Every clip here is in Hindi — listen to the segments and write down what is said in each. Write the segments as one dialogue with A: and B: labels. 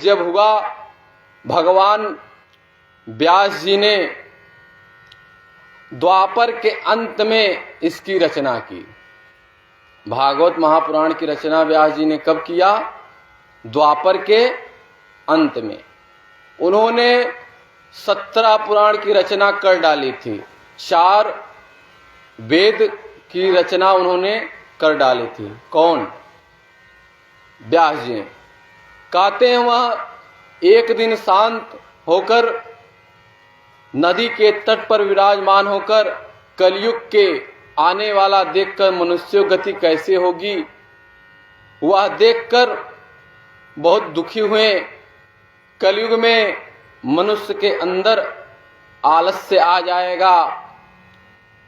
A: जब हुआ, भगवान व्यास जी ने द्वापर के अंत में इसकी रचना की। भागवत महापुराण की रचना व्यास जी ने कब किया? द्वापर के अंत में। उन्होंने 17 पुराण की रचना कर डाली थी, 4 वेद की रचना उन्होंने कर डाली थी। कौन? व्यास जी। कहते हैं वह एक दिन शांत होकर नदी के तट पर विराजमान होकर कलयुग के आने वाला देखकर मनुष्य गति कैसे होगी, वह देखकर बहुत दुखी हुए। कलयुग में मनुष्य के अंदर आलस्य आ जाएगा,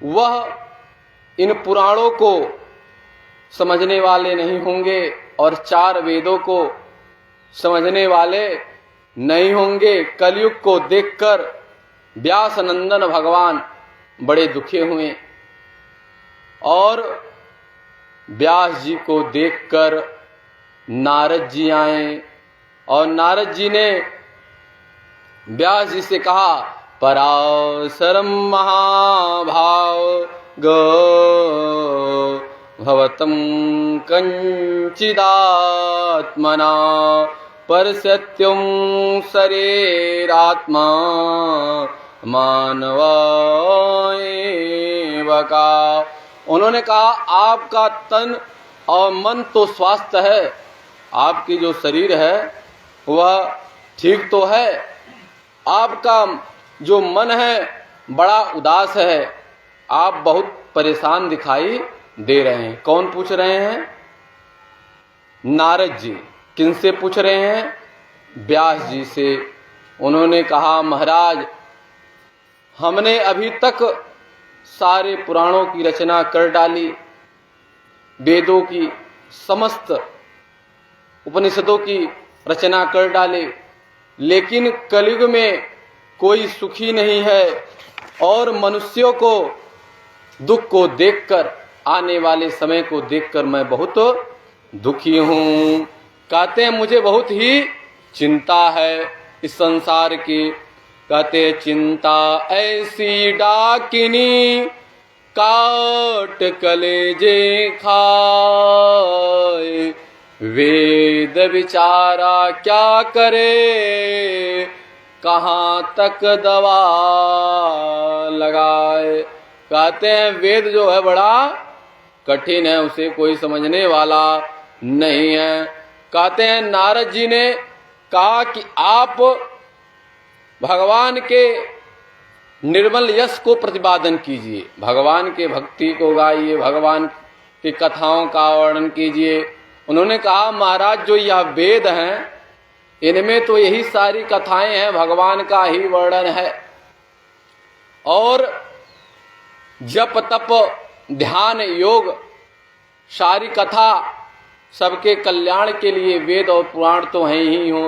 A: वह इन पुराणों को समझने वाले नहीं होंगे और 4 वेदों को समझने वाले नहीं होंगे। कलयुग को देखकर व्यास नंदन भगवान बड़े दुखी हुए और व्यास जी को देखकर नारद जी आए और नारद जी ने व्यास जी से कहा, पराशरम महाभाव गो भवतम कंचिदात्मना परसत्यम शरीरात्मा मानव एव का। उन्होंने कहा, आपका तन और मन तो स्वस्थ है, आपकी जो शरीर है वह ठीक तो है, आपका जो मन है बड़ा उदास है, आप बहुत परेशान दिखाई दे रहे हैं। कौन पूछ रहे हैं? नारद जी। किनसे पूछ रहे हैं? व्यास जी से। उन्होंने कहा, महाराज हमने अभी तक सारे पुराणों की रचना कर डाली, वेदों की समस्त उपनिषदों की रचना कर डाली, लेकिन कलयुग में कोई सुखी नहीं है और मनुष्यों को दुख को देखकर, आने वाले समय को देखकर मैं बहुत दुखी हूँ। कहते हैं मुझे बहुत ही चिंता है इस संसार की। कहते चिंता ऐसी डाकिनी काट कलेजे खाए, वेद विचारा क्या करे, कहाँ तक दवा लगाए। कहते हैं वेद जो है बड़ा कठिन है, उसे कोई समझने वाला नहीं है। कहते हैं नारद जी ने कहा कि आप भगवान के निर्मल यश को प्रतिपादन कीजिए, भगवान के भक्ति को गाइए, भगवान की कथाओं का वर्णन कीजिए। उन्होंने कहा, महाराज जो यह वेद हैं इनमें तो यही सारी कथाएं हैं, भगवान का ही वर्णन है और जप तप ध्यान योग सारी कथा सबके कल्याण के लिए वेद और पुराण तो हैं ही हो।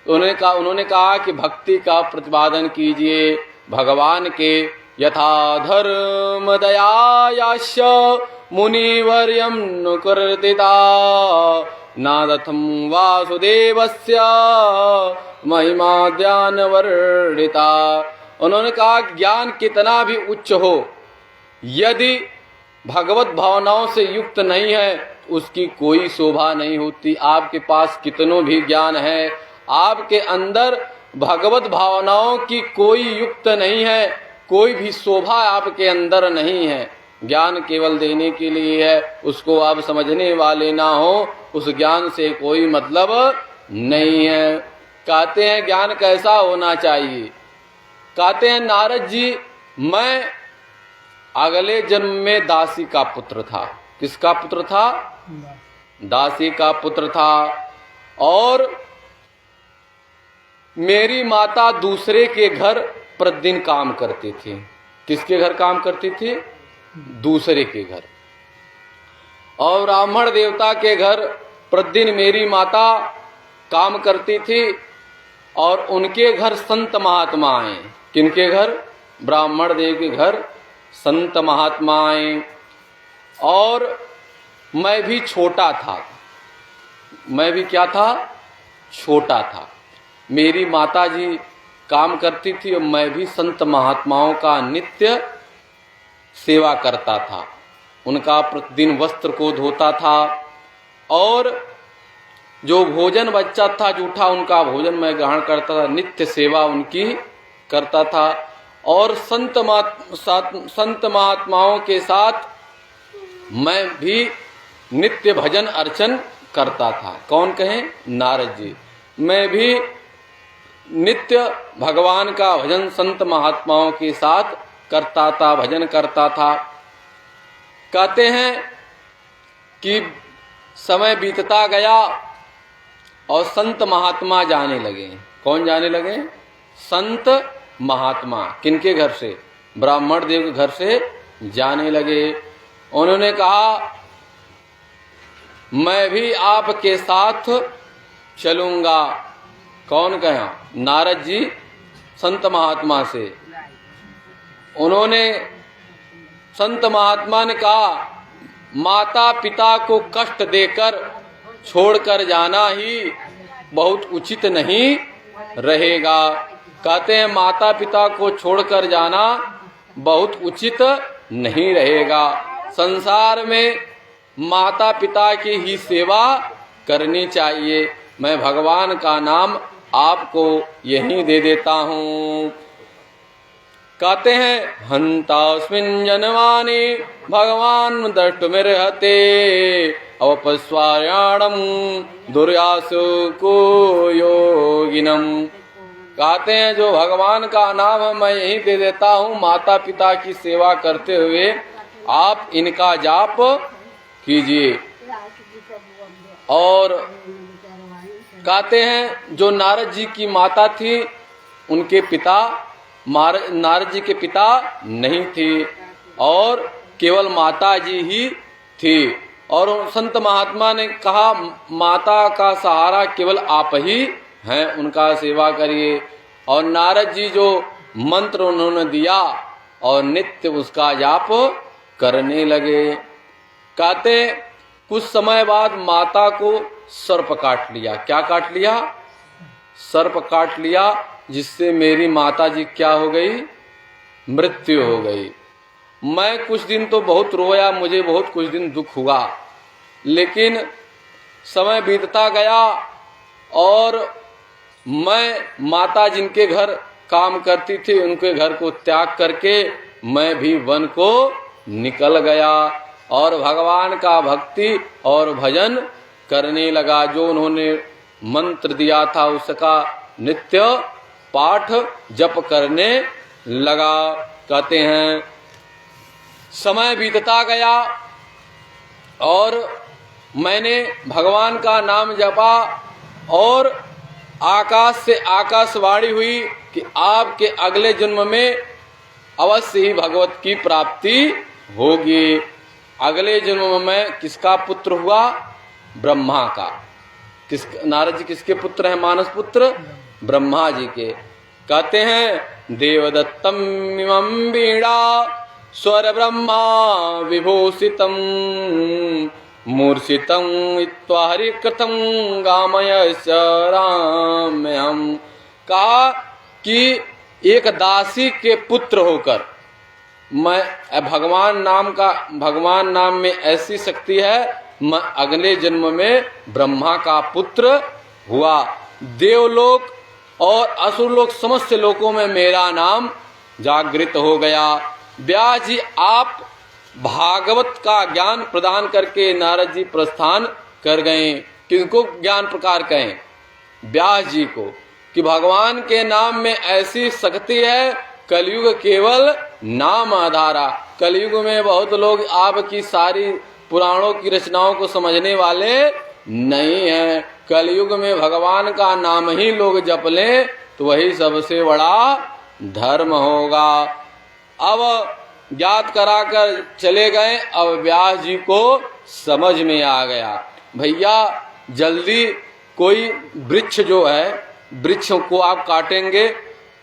A: उन्होंने कहा कि भक्ति का प्रतिपादन कीजिए, भगवान के यथा धर्म दयायाश मुनिवर्यम नुकृतिता नादथम वासुदेवस्य महिमा ज्ञान वर्णिता। उन्होंने कहा ज्ञान कितना भी उच्च हो, यदि भगवत भावनाओं से युक्त नहीं है उसकी कोई शोभा नहीं होती। आपके पास कितनों भी ज्ञान है, आपके अंदर भगवत भावनाओं की कोई युक्त नहीं है, कोई भी शोभा आपके अंदर नहीं है। ज्ञान केवल देने के लिए है, उसको आप समझने वाले ना हो, उस ज्ञान से कोई मतलब नहीं है। कहते हैं ज्ञान कैसा होना चाहिए? कहते हैं नारद जी, मैं अगले जन्म में दासी का पुत्र था। किसका पुत्र था? दासी का पुत्र था और मेरी माता दूसरे के घर प्रतिदिन काम करती थी। किसके घर काम करती थी? दूसरे के घर। और ब्राह्मण देवता के घर प्रतिदिन मेरी माता काम करती थी और उनके घर संत महात्मा आए। किनके घर? ब्राह्मण देव के घर संत महात्मा आए और मैं भी छोटा था। मैं भी क्या था? छोटा था। मेरी माता जी काम करती थी और मैं भी संत महात्माओं का नित्य सेवा करता था, उनका प्रतिदिन वस्त्र को धोता था और जो भोजन बचा था जूठा उनका भोजन मैं ग्रहण करता था, नित्य सेवा उनकी करता था और संत महात्माओं के साथ मैं भी नित्य भजन अर्चन करता था। कौन कहे? नारद जी। मैं भी नित्य भगवान का भजन संत महात्माओं के साथ करता था, भजन करता था। कहते हैं कि समय बीतता गया और संत महात्मा जाने लगे। कौन जाने लगे? संत महात्मा। किनके घर से? ब्राह्मण देव के घर से जाने लगे। उन्होंने कहा मैं भी आपके साथ चलूंगा। कौन कहा? नारद जी संत महात्मा से। उन्होंने संत महात्मा ने कहा माता पिता को कष्ट देकर छोड़कर जाना ही बहुत उचित नहीं रहेगा। कहते हैं माता पिता को छोड़कर जाना बहुत उचित नहीं रहेगा। संसार में माता पिता की ही सेवा करनी चाहिए। मैं भगवान का नाम आपको यहीं दे देता हूँ। कहते हैं हंतास्मिन् जनवानि भगवान द्रष्टुमिर्हते अवपस्वार्याणं दुर्यासु को योगिनम। कहते हैं जो भगवान का नाम है मैं यहीं दे देता हूँ, माता पिता की सेवा करते हुए आप इनका जाप कीजिए। और कहते हैं जो नारद जी की माता थी उनके पिता नारद जी के पिता नहीं थे और केवल माता जी ही थी। और संत महात्मा ने कहा माता का सहारा केवल आप ही हैं, उनका सेवा करिए। और नारद जी जो मंत्र उन्होंने दिया और नित्य उसका जाप करने लगे। कहते कुछ समय बाद माता को सर्प काट लिया। क्या काट लिया? सर्प काट लिया, जिससे मेरी माता जी क्या हो गई? मृत्यु हो गई। मैं कुछ दिन तो बहुत रोया, मुझे बहुत कुछ दिन दुख हुआ, लेकिन समय बीतता गया और मैं माता जिनके घर काम करती थी उनके घर को त्याग करके मैं भी वन को निकल गया और भगवान का भक्ति और भजन करने लगा। जो उन्होंने मंत्र दिया था उसका नित्य पाठ जप करने लगा। कहते हैं समय बीतता गया और मैंने भगवान का नाम जपा और आकाश से आकाशवाणी हुई कि आपके अगले जन्म में अवश्य ही भगवत की प्राप्ति होगी। अगले जन्म में किसका पुत्र हुआ? ब्रह्मा का। नारद जी किसके पुत्र हैं? मानस पुत्र ब्रह्मा जी के। कहते हैं देवदत्तम इमं वीणा स्वर ब्रह्मा विभूषितम मूर्छितं इत्वा हरिकृतं गामयश्च राम्यहम्। कहा कि एक दासी के पुत्र होकर मैं भगवान नाम में ऐसी शक्ति है, मैं अगले जन्म में ब्रह्मा का पुत्र हुआ। देवलोक और असुरलोक समस्त लोकों में मेरा नाम जागृत हो गया। व्यास जी आप भागवत का ज्ञान प्रदान करके नारद जी प्रस्थान कर गए। किनको ज्ञान प्रकार कहें? व्यास जी को, कि भगवान के नाम में ऐसी शक्ति है, कलयुग केवल नाम आधारा। कलयुग में बहुत लोग आपकी सारी पुराणों की रचनाओं को समझने वाले नहीं हैं। कलयुग में भगवान का नाम ही लोग जप लें तो वही सबसे बड़ा धर्म होगा। अब ज्ञात कराकर चले गए। अब व्यास जी को समझ में आ गया, भैया जल्दी कोई वृक्ष जो है, वृक्ष को आप काटेंगे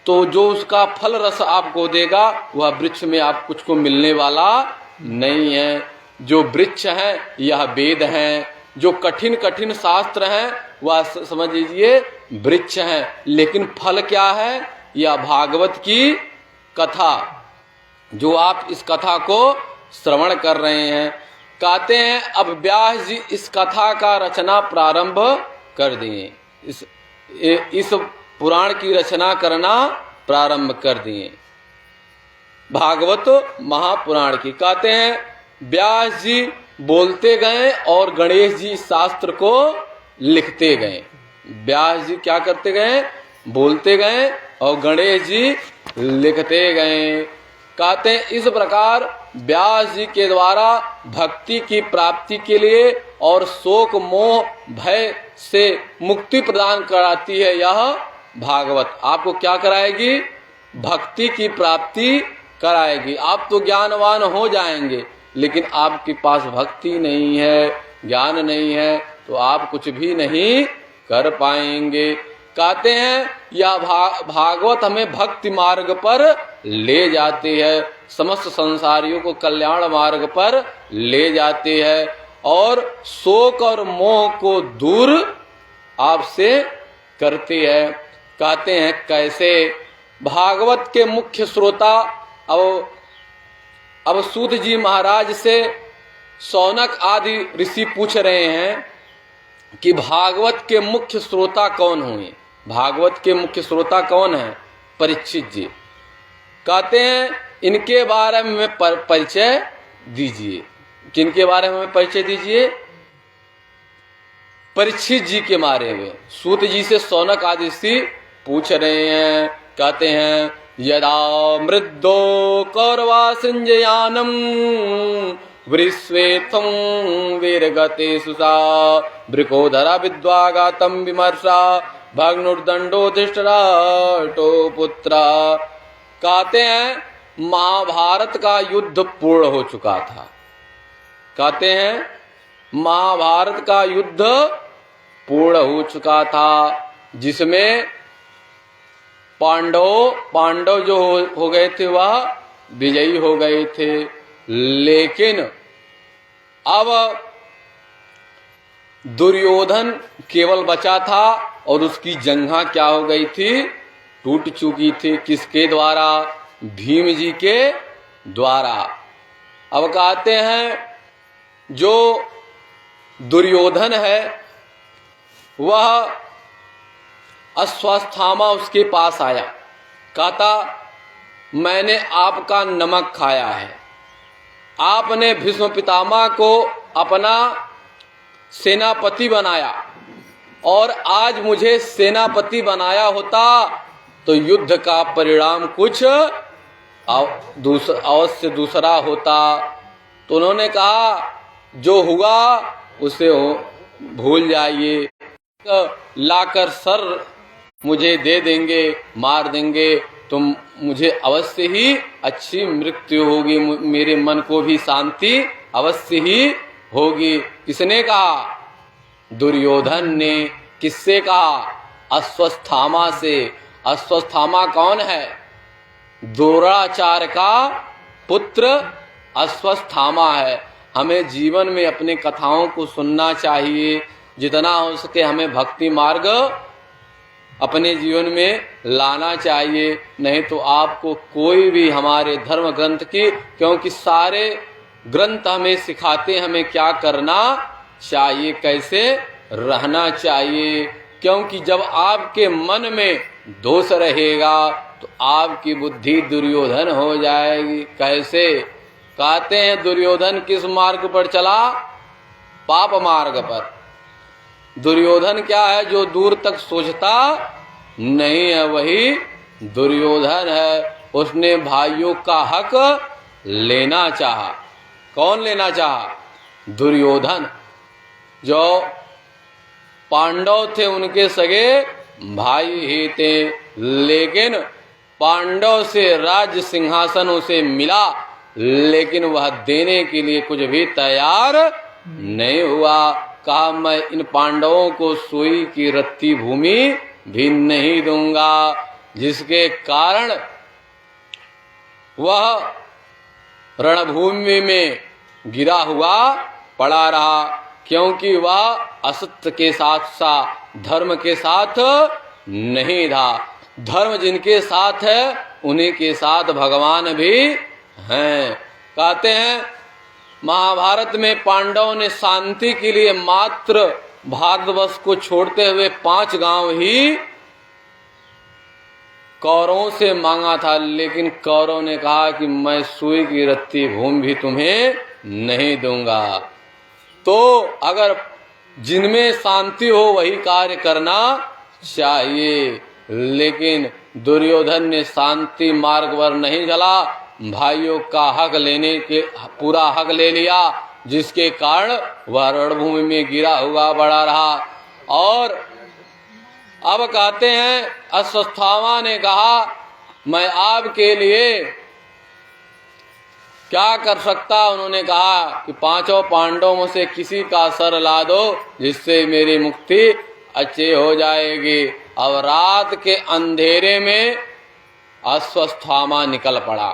A: तो जो उसका फल रस आपको देगा वह वृक्ष में आप कुछ को मिलने वाला नहीं है। जो वृक्ष हैं यह वेद हैं, जो कठिन कठिन शास्त्र हैं वह समझ लीजिए वृक्ष हैं, लेकिन फल क्या है? यह भागवत की कथा, जो आप इस कथा को श्रवण कर रहे हैं। कहते हैं अब व्यास जी इस कथा का रचना प्रारंभ कर दिए, इस पुराण की रचना करना प्रारंभ कर दिए, भागवत महापुराण की। कहते हैं व्यास जी बोलते गए और गणेश जी शास्त्र को लिखते गए। व्यास जी क्या करते गए? बोलते गए और गणेश जी लिखते गए। कहते हैं इस प्रकार व्यास जी के द्वारा भक्ति की प्राप्ति के लिए और शोक मोह भय से मुक्ति प्रदान कराती है यह भागवत। आपको क्या कराएगी? भक्ति की प्राप्ति कराएगी। आप तो ज्ञानवान हो जाएंगे, लेकिन आपके पास भक्ति नहीं है, ज्ञान नहीं है, तो आप कुछ भी नहीं कर पाएंगे। कहते हैं यह भागवत हमें भक्ति मार्ग पर ले जाती है, समस्त संसारियों को कल्याण मार्ग पर ले जाती है और शोक और मोह को दूर आपसे करती है। कहते हैं कैसे? भागवत के मुख्य श्रोता अब सूत जी महाराज से शौनक आदि ऋषि पूछ रहे हैं कि भागवत के मुख्य श्रोता कौन हुए? भागवत के मुख्य श्रोता कौन है? परीक्षित जी। कहते हैं इनके बारे में परिचय दीजिए। किनके बारे में परिचय दीजिए? परीक्षित जी के बारे में सूत जी से शौनक आदि ऋषि पूछ रहे हैं। कहते हैं यदा मृद्धो कौरवा संजयानम वृश्वेथं वीरगते सुसा वृकोधरा विद्वागातम विमर्शा भग्नुर्दंडो धृष्टराष्टो पुत्रा। कहते हैं महाभारत का युद्ध पूर्ण हो चुका था। कहते हैं महाभारत का युद्ध पूर्ण हो चुका था, जिसमें पांडव जो हो गए थे वह विजयी हो गए थे। लेकिन अब दुर्योधन केवल बचा था और उसकी जंघा क्या हो गई थी? टूट चुकी थी। किसके द्वारा? भीम जी के द्वारा। अब कहते हैं जो दुर्योधन है वह अश्वत्थामा उसके पास आया, कहता मैंने आपका नमक खाया है, आपने भीष्म पितामह को अपना सेनापति बनाया और आज मुझे सेनापति बनाया होता तो युद्ध का परिणाम कुछ अवश्य दूसरा होता। तो उन्होंने कहा जो हुआ उसे भूल जाइए, लाकर सर मुझे दे देंगे, मार देंगे तो मुझे अवश्य ही अच्छी मृत्यु होगी, मेरे मन को भी शांति अवश्य ही होगी। किसने कहा? दुर्योधन ने। किससे कहा? अश्वत्थामा से। अश्वत्थामा कौन है? द्रोणाचार्य का पुत्र अश्वत्थामा है। हमें जीवन में अपने कथाओं को सुनना चाहिए, जितना हो सके हमें भक्ति मार्ग अपने जीवन में लाना चाहिए। नहीं तो आपको कोई भी हमारे धर्म ग्रंथ की, क्योंकि सारे ग्रंथ हमें सिखाते हमें क्या करना चाहिए, कैसे रहना चाहिए। क्योंकि जब आपके मन में दोष रहेगा तो आपकी बुद्धि दुर्योधन हो जाएगी। कैसे? कहते हैं दुर्योधन किस मार्ग पर चला? पाप मार्ग पर। दुर्योधन क्या है? जो दूर तक सोचता नहीं है वही दुर्योधन है। उसने भाइयों का हक लेना चाहा। कौन लेना चाहा? दुर्योधन। जो पांडव थे उनके सगे भाई ही थे, लेकिन पांडव से राज्य सिंहासन उसे मिला, लेकिन वह देने के लिए कुछ भी तैयार नहीं हुआ। कहा मैं इन पांडवों को सुई की रत्ती भूमि भी नहीं दूंगा, जिसके कारण वह रणभूमि में गिरा हुआ पड़ा रहा। क्योंकि वह असत्य के साथ धर्म के साथ नहीं था। धर्म जिनके साथ है उन्हीं के साथ भगवान भी हैं। कहते हैं महाभारत में पांडवों ने शांति के लिए मात्र भारतवर्ष को छोड़ते हुए 5 गांव ही कौरवों से मांगा था, लेकिन कौरवों ने कहा कि मैं सुई की रत्ती भूमि भी तुम्हें नहीं दूंगा। तो अगर जिनमें शांति हो वही कार्य करना चाहिए, लेकिन दुर्योधन ने शांति मार्ग पर नहीं चला, भाइयों का हक लेने के पूरा हक ले लिया, जिसके कारण वह रणभूमि में गिरा हुआ पड़ा रहा। और अब कहते हैं अश्वत्थामा ने कहा मैं आपके लिए क्या कर सकता। उन्होंने कहा कि 5 पांडवों से किसी का सर ला दो जिससे मेरी मुक्ति अच्छी हो जाएगी। अब रात के अंधेरे में अश्वत्थामा निकल पड़ा।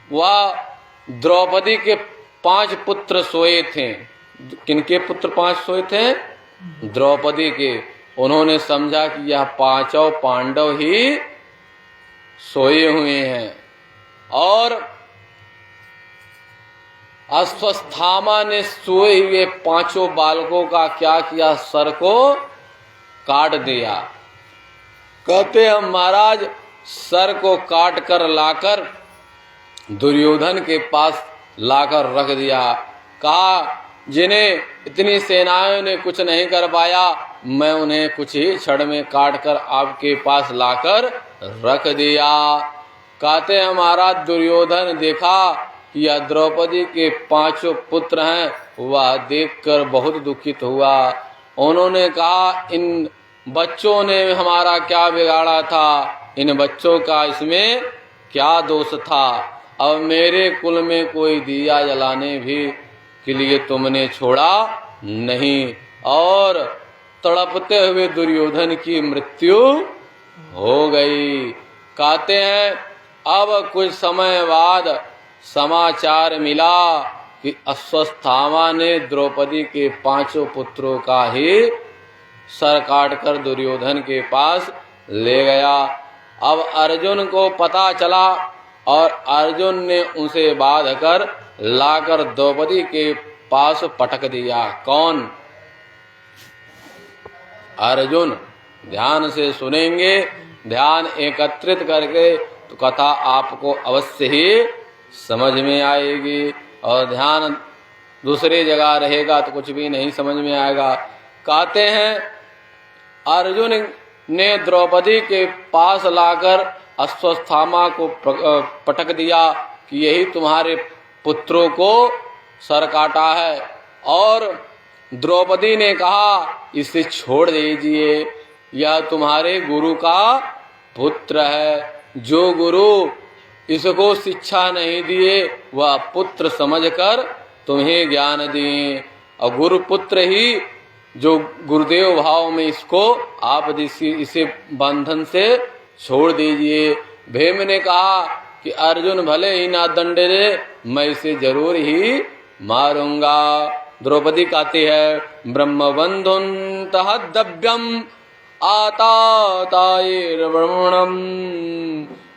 A: वह द्रौपदी के 5 पुत्र सोए थे। किनके पुत्र 5 सोए थे? द्रौपदी के। उन्होंने समझा कि यह 5 पांडव ही सोए हुए हैं। और अश्वत्थामा ने सोए हुए 5 बालकों का क्या किया? सर को काट दिया। कहते हैं महाराज सर को काट कर लाकर दुर्योधन के पास लाकर रख दिया। कहा जिन्हें इतनी सेनाओं ने कुछ नहीं कर पाया, मैं उन्हें कुछ ही क्षण में काट कर आपके पास लाकर रख दिया। कहते हैं महाराज दुर्योधन देखा कि यह द्रौपदी के 5 पुत्र हैं, वह देखकर बहुत दुखित हुआ। उन्होंने कहा इन बच्चों ने हमारा क्या बिगाड़ा था, इन बच्चों का इसमें क्या दोष था। अब मेरे कुल में कोई दिया जलाने भी के लिए तुमने छोड़ा नहीं। और तड़पते हुए दुर्योधन की मृत्यु हो गई। कहते हैं अब कुछ समय बाद समाचार मिला कि अश्वत्थामा ने द्रौपदी के 5 पुत्रों का ही सर काटकर दुर्योधन के पास ले गया। अब अर्जुन को पता चला और अर्जुन ने उसे बांध कर लाकर द्रौपदी के पास पटक दिया। कौन? अर्जुन। ध्यान से सुनेंगे, ध्यान एकत्रित करके तो कथा आपको अवश्य ही समझ में आएगी। और ध्यान दूसरी जगह रहेगा तो कुछ भी नहीं समझ में आएगा। कहते हैं अर्जुन ने द्रौपदी के पास लाकर अश्वत्थामा को पटक दिया कि यही तुम्हारे पुत्रों को सर काटा है। और द्रौपदी ने कहा इसे छोड़ दीजिए, यह तुम्हारे गुरु का पुत्र है। जो गुरु इसको शिक्षा नहीं दिए वह पुत्र समझकर तुम्हें ज्ञान दिए, और गुरु पुत्र ही जो गुरुदेव भाव में इसको आप इसे बंधन से छोड़ दीजिए। भीम ने कहा कि अर्जुन भले ही ना दंड दे, मैं इसे जरूर ही मारूंगा। द्रौपदी कहती है ब्रह्म बंधुन तहद्यम आतातायर्ब्रह्मणम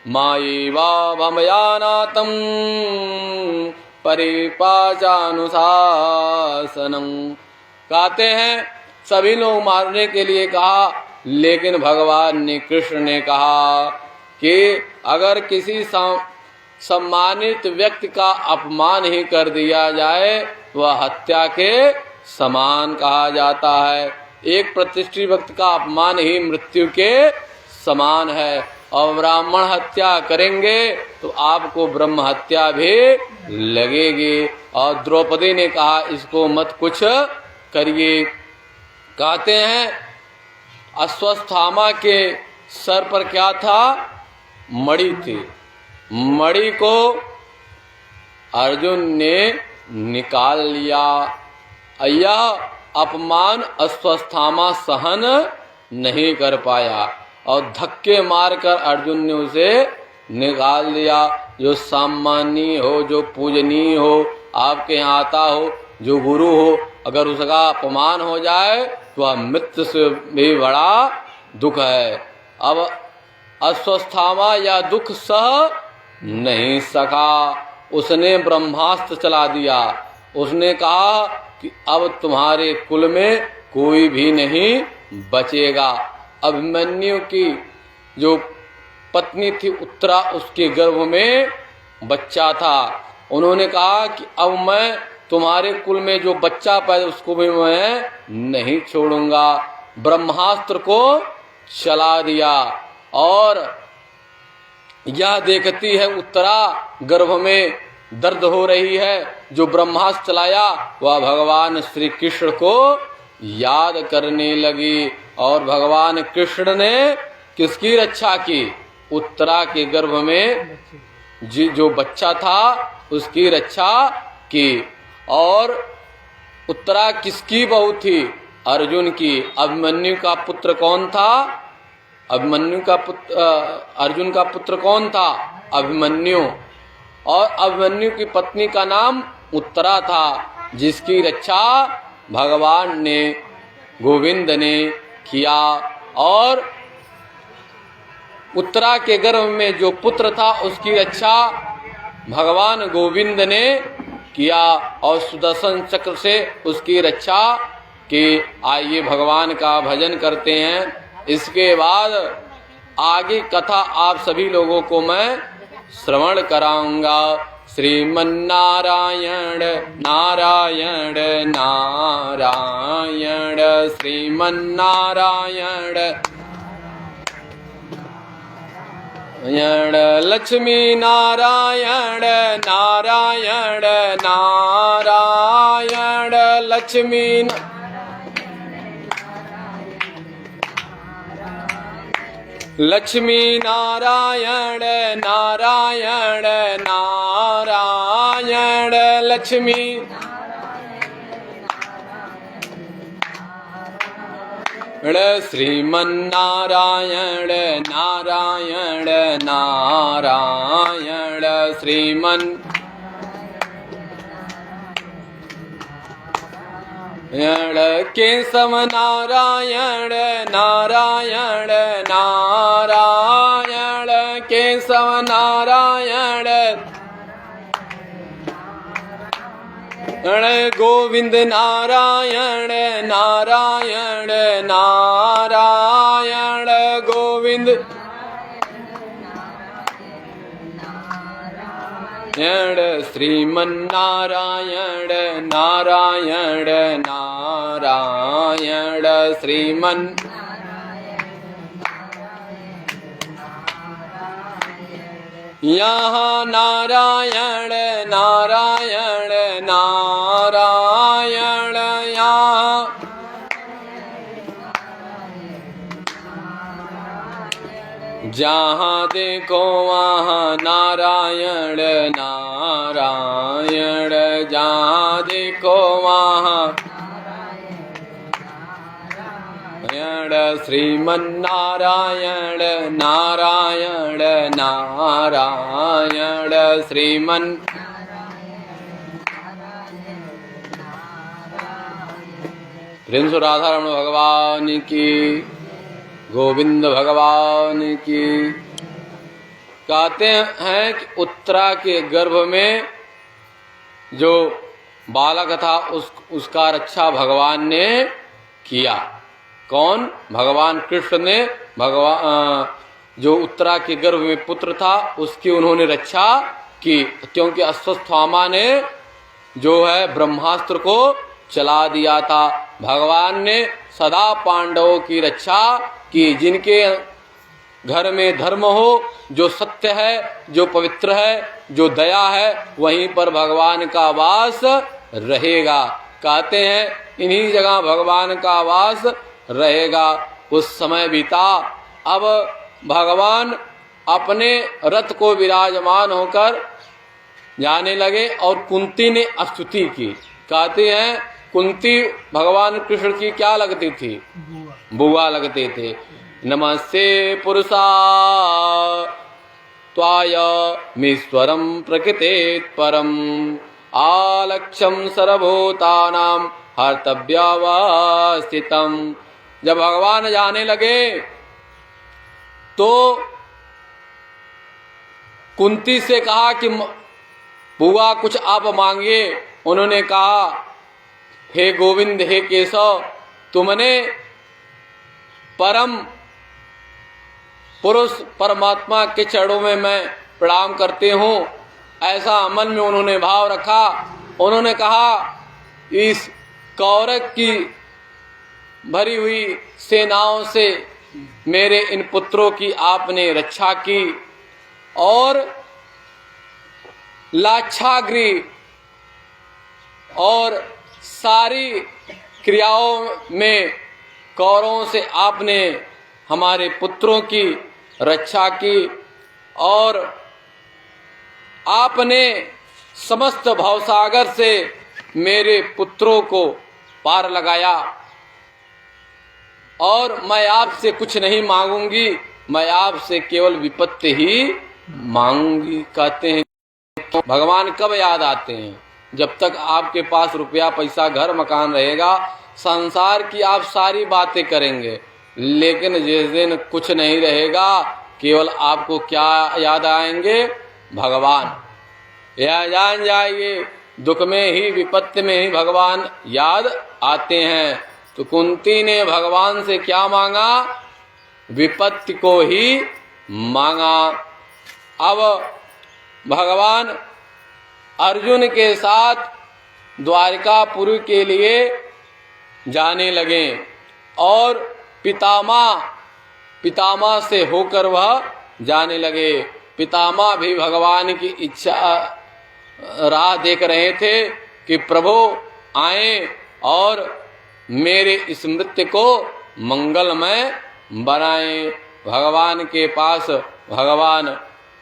A: मायेवा भमयानातम परिपाचानुशासनम। कहते हैं सभी लोग मारने के लिए कहा, लेकिन भगवान ने कृष्ण ने कहा कि अगर किसी सम्मानित व्यक्ति का अपमान ही कर दिया जाए वह हत्या के समान कहा जाता है। एक प्रतिष्ठित व्यक्ति का अपमान ही मृत्यु के समान है। और ब्राह्मण हत्या करेंगे तो आपको ब्रह्म हत्या भी लगेगी। और द्रौपदी ने कहा इसको मत कुछ करिए। कहते हैं अश्वत्थामा के सर पर क्या था? मणि थी। मणि को अर्जुन ने निकाल लिया। यह अपमान अश्वत्थामा सहन नहीं कर पाया और धक्के मारकर अर्जुन ने उसे निकाल दिया। जो सम्मानीय हो, जो पूजनीय हो, आपके यहाँ आता हो, जो गुरु हो, अगर उसका अपमान हो जाए वह मृत्यु से भी बड़ा दुख है। अब अस्वस्थामा या दुख सह नहीं सका, उसने ब्रह्मास्त्र चला दिया। उसने कहा कि अब तुम्हारे कुल में कोई भी नहीं बचेगा। अभिमन्यु की जो पत्नी थी उत्तरा, उसके गर्भ में बच्चा था। उन्होंने कहा कि अब मैं तुम्हारे कुल में जो बच्चा पैदा उसको भी मैं नहीं छोड़ूंगा। ब्रह्मास्त्र को चला दिया और यह देखती है उत्तरा गर्भ में दर्द हो रही है। जो ब्रह्मास्त्र चलाया वह भगवान श्री कृष्ण को याद करने लगी और भगवान कृष्ण ने किसकी रक्षा की? उत्तरा के गर्भ में जो बच्चा था उसकी रक्षा की। और उत्तरा किसकी बहू थी? अर्जुन की। अभिमन्यु का पुत्र कौन था? अर्जुन का पुत्र कौन था? अभिमन्यु। और अभिमन्यु की पत्नी का नाम उत्तरा था, जिसकी रक्षा भगवान ने, गोविंद ने किया। और उत्तरा के गर्भ में जो पुत्र था उसकी रक्षा भगवान गोविंद ने किया और सुदर्शन चक्र से उसकी रक्षा की। आइए भगवान का भजन करते हैं। इसके बाद आगे कथा आप सभी लोगों को मैं श्रवण कराऊंगा। श्रीमन्नारायण नारायण नारायण श्रीमन्नारायण लक्ष्मी नारायण नारायण नारायण लक्ष्मी लक्ष्मी नारायण नारायण नारायण लक्ष्मी श्रीमन्नारायण नारायण नारायण श्रीमन् केशव नारायण नारायण नारायण केशव नारायण गोविंद नारायण नारायण नारायण गोविंद श्रीमन्नारायण नारायण नारायण श्रीमन् यहाँ नारायण नारायण नारायण यहाँ जहाँ देखो वहाँ नारायण नारायण जहाँ देखो वहाँ श्रीमन्नारायण नारायण नारायण श्रीमन् प्रिंस राधा रमण भगवान की, गोविंद भगवान की। कहते हैं कि उत्तरा के गर्भ में जो बालक था उसका रक्षा भगवान ने किया। कौन? भगवान कृष्ण ने जो उत्तरा के गर्भ में पुत्र था उसकी उन्होंने रक्षा की, क्योंकि अश्वत्थामा ने जो है ब्रह्मास्त्र को चला दिया था। भगवान ने सदा पांडवों की रक्षा की। जिनके घर में धर्म हो, जो सत्य है, जो पवित्र है, जो दया है, वहीं पर भगवान का वास रहेगा। कहते हैं इन्हीं जगह भगवान का वास रहेगा। कुछ समय बीता, अब भगवान अपने रथ को विराजमान होकर जाने लगे और कुंती ने स्तुति की। कहते हैं कुंती भगवान कृष्ण की क्या लगती थी? बुआ लगते थे। नमस्ते पुरुषा त्वाय मीश्वरं प्रकृतेत परम आलक्ष्यं सर्वभूतानां हर्तव्यावस्थितम्। जब भगवान जाने लगे तो कुंती से कहा कि बुआ कुछ आप मांगिए। उन्होंने कहा, हे गोविंद, हे केशव, तुमने परम पुरुष परमात्मा के चरणों में मैं प्रणाम करते हूँ, ऐसा मन में उन्होंने भाव रखा। उन्होंने कहा, इस कौरव की भरी हुई सेनाओं से मेरे इन पुत्रों की आपने रक्षा की और लाक्षागृह और सारी क्रियाओं में कौरवों से आपने हमारे पुत्रों की रक्षा की और आपने समस्त भवसागर से मेरे पुत्रों को पार लगाया और मैं आपसे कुछ नहीं मांगूंगी, मैं आपसे केवल विपत्ति ही मांगूंगी। कहते हैं भगवान कब याद आते हैं? जब तक आपके पास रुपया पैसा घर मकान रहेगा, संसार की आप सारी बातें करेंगे, लेकिन जिस दिन कुछ नहीं रहेगा, केवल आपको क्या याद आएंगे? भगवान। यह जान जाइए, दुख में ही विपत्ति में ही भगवान याद आते हैं। तो कुंती ने भगवान से क्या मांगा? विपत्ति को ही मांगा। अब भगवान अर्जुन के साथ द्वारकापुरी के लिए जाने लगे और पितामह से होकर वह जाने लगे। पितामह भी भगवान की इच्छा राह देख रहे थे कि प्रभु आए और मेरे इस मृत्यु को मंगलमय बनाएं। भगवान के पास भगवान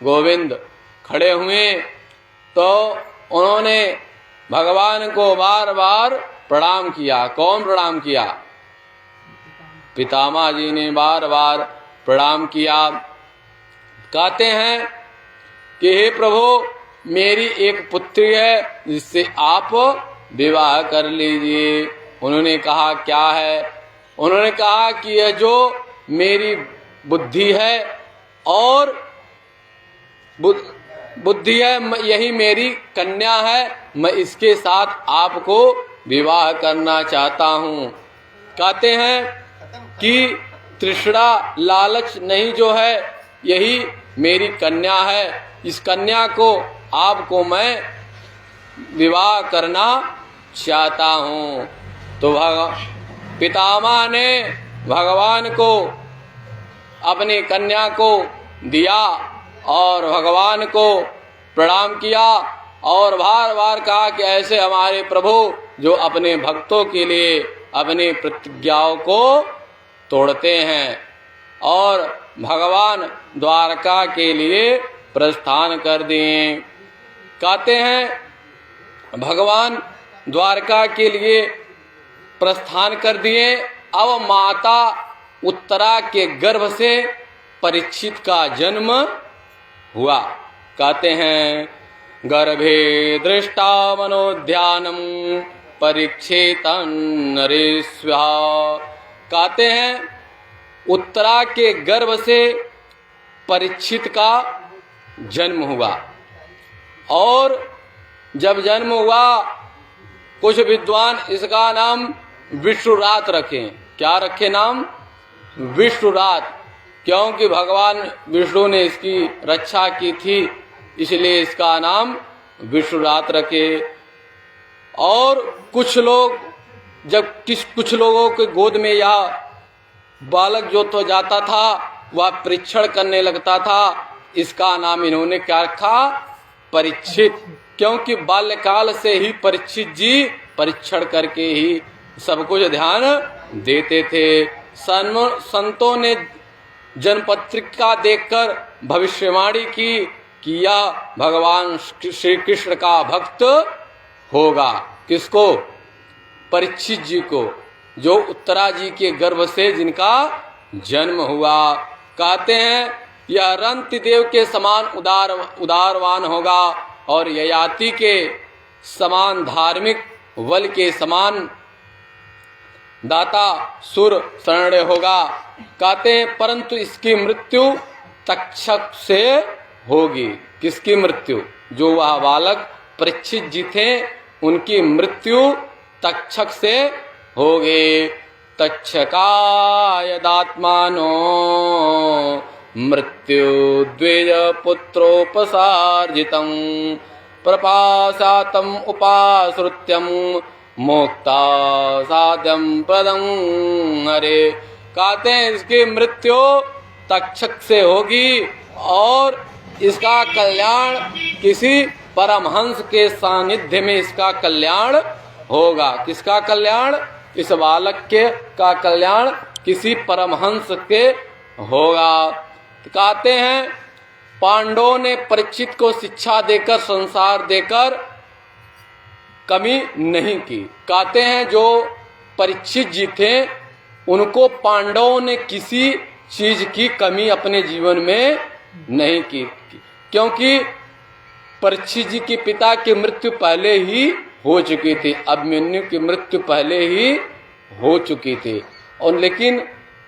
A: गोविंद खड़े हुए तो उन्होंने भगवान को बार बार प्रणाम किया। कौन प्रणाम किया? पितामह जी ने बार बार प्रणाम किया। कहते हैं कि हे प्रभु, मेरी एक पुत्री है जिससे आप विवाह कर लीजिए। उन्होंने कहा, क्या है? उन्होंने कहा कि यह जो मेरी बुद्धि है और बुद्धि है, यही मेरी कन्या है, मैं इसके साथ आपको विवाह करना चाहता हूँ। कहते हैं कि तृष्णा लालच नहीं जो है, यही मेरी कन्या है, इस कन्या को आपको मैं विवाह करना चाहता हूँ। तो पितामह ने भगवान को अपनी कन्या को दिया और भगवान को प्रणाम किया और बार बार कहा कि ऐसे हमारे प्रभु जो अपने भक्तों के लिए अपनी प्रतिज्ञाओं को तोड़ते हैं। और भगवान द्वारका के लिए प्रस्थान कर दिए। कहते हैं भगवान द्वारका के लिए प्रस्थान कर दिए। अब माता उत्तरा के गर्भ से परीक्षित का जन्म हुआ। कहते हैं गर्भे दृष्टा मनोध्यानम परीक्षेतं नरेश्व्या। कहते हैं उत्तरा के गर्भ से परीक्षित का जन्म हुआ और जब जन्म हुआ कुछ विद्वान इसका नाम विष्णुरात रखें। क्या रखे नाम? विष्णुरात। क्योंकि भगवान विष्णु ने इसकी रक्षा की थी, इसलिए इसका नाम विष्णुरात रखे। और कुछ लोग कुछ लोगों के गोद में यह बालक जो तो जाता था वह परीक्षण करने लगता था, इसका नाम इन्होंने क्या रखा? परीक्षित। क्योंकि बाल्यकाल से ही परीक्षित जी परीक्षण करके ही सब कुछ ध्यान देते थे। संतों ने जनपत्रिका देखकर भविष्यवाणी की कि यह भगवान श्री कृष्ण का भक्त होगा। किसको? परीक्षित जी को, जो उत्तरा जी के गर्भ से जिनका जन्म हुआ। कहते हैं यह रंति देव के समान उदारवान होगा और ययाति के समान धार्मिक, वल के समान दाता सुर शरण होगा। कहते हैं परंतु इसकी मृत्यु तक्षक से होगी। किसकी मृत्यु? जो वह बालक परीक्षित जी थे उनकी मृत्यु तक्षक से होगी। तक्षकाय दात्मानो मृत्यु द्विज पुत्रोपसार्जितं प्रपासातम उपाश्रुत्यम मोक्ता साध्यम प्रदं हरे। कहते हैं इसकी मृत्यु तक्षक से होगी और इसका कल्याण किसी परमहंस के सानिध्य में इसका कल्याण होगा। किसका कल्याण? इस बालक के का कल्याण किसी परमहंस के होगा। तो कहते हैं पांडवों ने परीक्षित को शिक्षा देकर संसार देकर कमी नहीं की। कहते हैं जो परीक्षित जी थे उनको पांडवों ने किसी चीज की कमी अपने जीवन में नहीं की, क्योंकि परीक्षित जी के पिता की मृत्यु पहले ही हो चुकी थी, अभिमन्यु की मृत्यु पहले ही हो चुकी थी। और लेकिन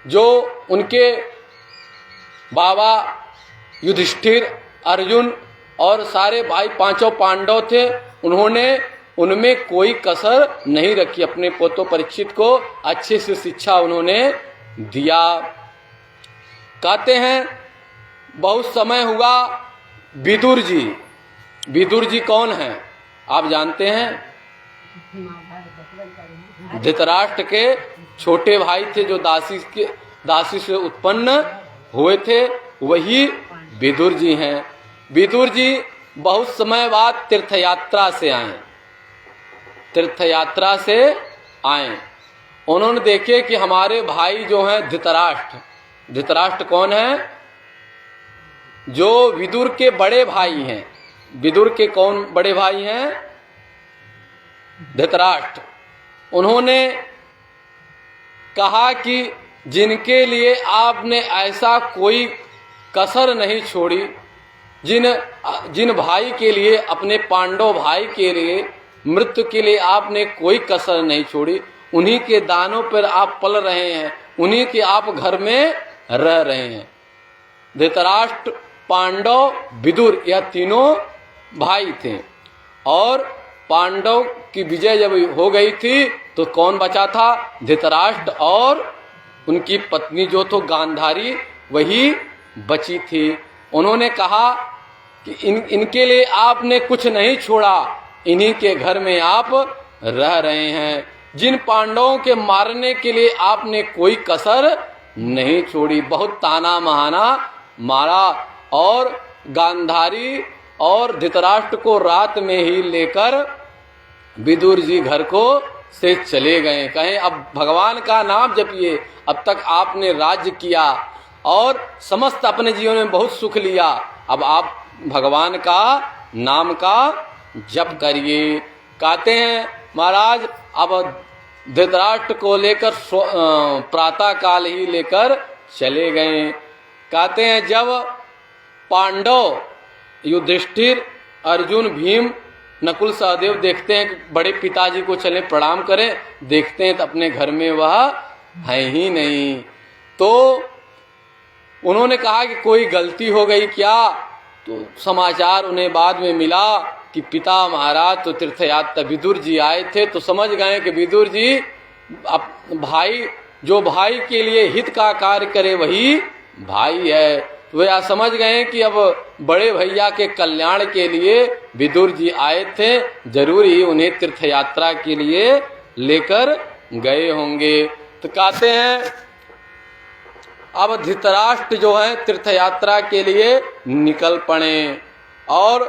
A: जो उनके बाबा युधिष्ठिर, अर्जुन और सारे भाई पांचों पांडव थे, उन्होंने उनमें कोई कसर नहीं रखी। अपने पोतों परीक्षित को अच्छे से शिक्षा उन्होंने दिया। कहते हैं बहुत समय हुआ विदुर जी। विदुर जी कौन हैं आप जानते हैं? धृतराष्ट्र के छोटे भाई थे जो दासी से उत्पन्न हुए थे, वही विदुर जी हैं। विदुर जी बहुत समय बाद तीर्थयात्रा से आए। तीर्थयात्रा से आए, उन्होंने देखे कि हमारे भाई जो हैं धृतराष्ट्र। धृतराष्ट्र कौन है? जो विदुर के बड़े भाई हैं। विदुर के कौन बड़े भाई हैं? धृतराष्ट्र। उन्होंने कहा कि जिनके लिए आपने ऐसा कोई कसर नहीं छोड़ी, जिन भाई के लिए, अपने पांडव भाई के लिए, मृत्यु के लिए आपने कोई कसर नहीं छोड़ी, उन्हीं के दानों पर आप पल रहे हैं, उन्हीं के आप घर में रह रहे हैं। धृतराष्ट्र, पांडव, विदुर, यह तीनों भाई थे। और पांडव की विजय जब हो गई थी तो कौन बचा था? धृतराष्ट्र और उनकी पत्नी जो तो गांधारी, वही बची थी। उन्होंने कहा कि इनके लिए आपने कुछ नहीं छोड़ा, इन्हीं के घर में आप रह रहे हैं। जिन पांडवों के मारने के लिए आपने कोई कसर नहीं छोड़ी, बहुत ताना महाना मारा और गांधारी और धृतराष्ट्र को रात में ही लेकर विदुर जी घर को से चले गए। कहें अब भगवान का नाम जपिए, अब तक आपने राज्य किया और समस्त अपने जीवन में बहुत सुख लिया, अब आप भगवान का नाम का जप करिए। कहते हैं महाराज अब धृतराष्ट्र को लेकर प्रातः काल ही लेकर चले गए। कहते हैं जब पांडव, युधिष्ठिर, अर्जुन, भीम, नकुल, सहदेव देखते हैं कि बड़े पिताजी को चले प्रणाम करें, देखते हैं तो अपने घर में वह है ही नहीं। तो उन्होंने कहा कि कोई गलती हो गई क्या? तो समाचार उन्हें बाद में मिला कि पिता महाराज तो तीर्थयात्रा विदुर जी आए थे, तो समझ गए कि विदुर जी भाई, जो भाई के लिए हित का कार्य करे वही भाई है। तो वे समझ गए कि अब बड़े भैया के कल्याण के लिए विदुर जी आए थे, जरूर ही उन्हें तीर्थयात्रा के लिए लेकर गए होंगे। तो कहते हैं अब धृतराष्ट्र जो है तीर्थयात्रा के लिए निकल पड़े और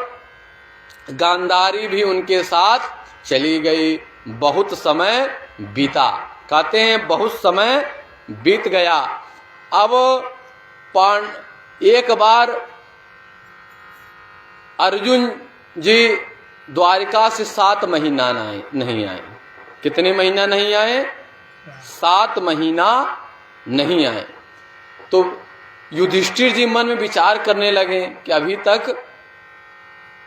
A: गांधारी भी उनके साथ चली गई। बहुत समय बीता। कहते हैं बहुत समय बीत गया। अब एक बार अर्जुन जी द्वारिका से 7 महीना नहीं आए। कितने महीना नहीं आए? 7 महीना नहीं आए। तो युधिष्ठिर जी मन में विचार करने लगे कि अभी तक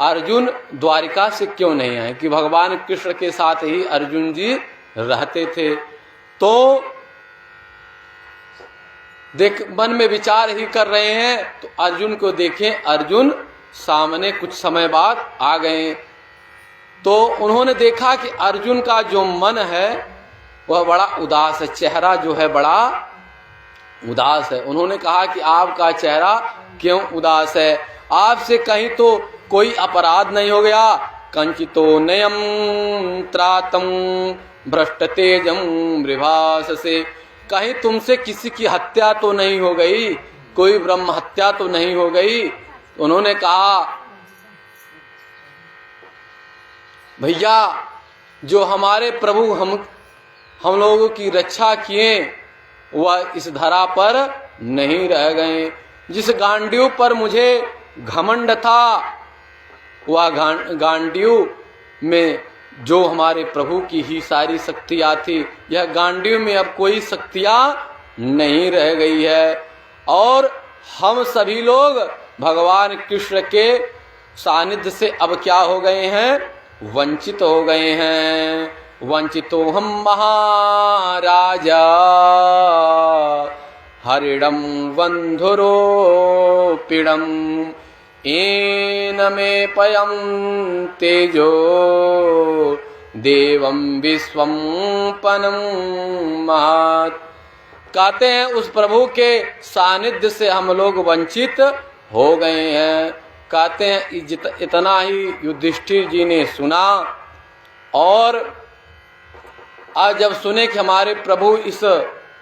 A: अर्जुन द्वारिका से क्यों नहीं आए, कि भगवान कृष्ण के साथ ही अर्जुन जी रहते थे। तो देख मन में विचार ही कर रहे हैं, तो अर्जुन को देखें, अर्जुन सामने कुछ समय बाद आ गए। तो उन्होंने देखा कि अर्जुन का जो मन है वह बड़ा उदास है, चेहरा जो है बड़ा उदास है। उन्होंने कहा कि आपका चेहरा क्यों उदास है, आपसे कहीं तो कोई अपराध नहीं हो गया? कंचितो नयम त्रातम भ्रष्ट तेजम वृभास से, कहीं तुमसे किसी की हत्या तो नहीं हो गई, कोई ब्रह्म हत्या तो नहीं हो गई? उन्होंने कहा भैया जो हमारे प्रभु हम लोगों की रक्षा किए वह इस धरा पर नहीं रह गए। जिस गांडीव पर मुझे घमंड था वह गांडीव में जो हमारे प्रभु की ही सारी शक्तियाँ थी, यह गांडीव में अब कोई शक्तियाँ नहीं रह गई है। और हम सभी लोग भगवान कृष्ण के सानिध्य से अब क्या हो गए हैं? वंचित हो गए हैं। वंचितो हम महाराजा हरिणम बंधुरोपिणम एन मे पयम तेजो देवम विश्वम पनम महत्। कहते हैं उस प्रभु के सानिध्य से हम लोग वंचित हो गए हैं। कहते हैं इतना ही युधिष्ठिर जी ने सुना, और आज जब सुने कि हमारे प्रभु इस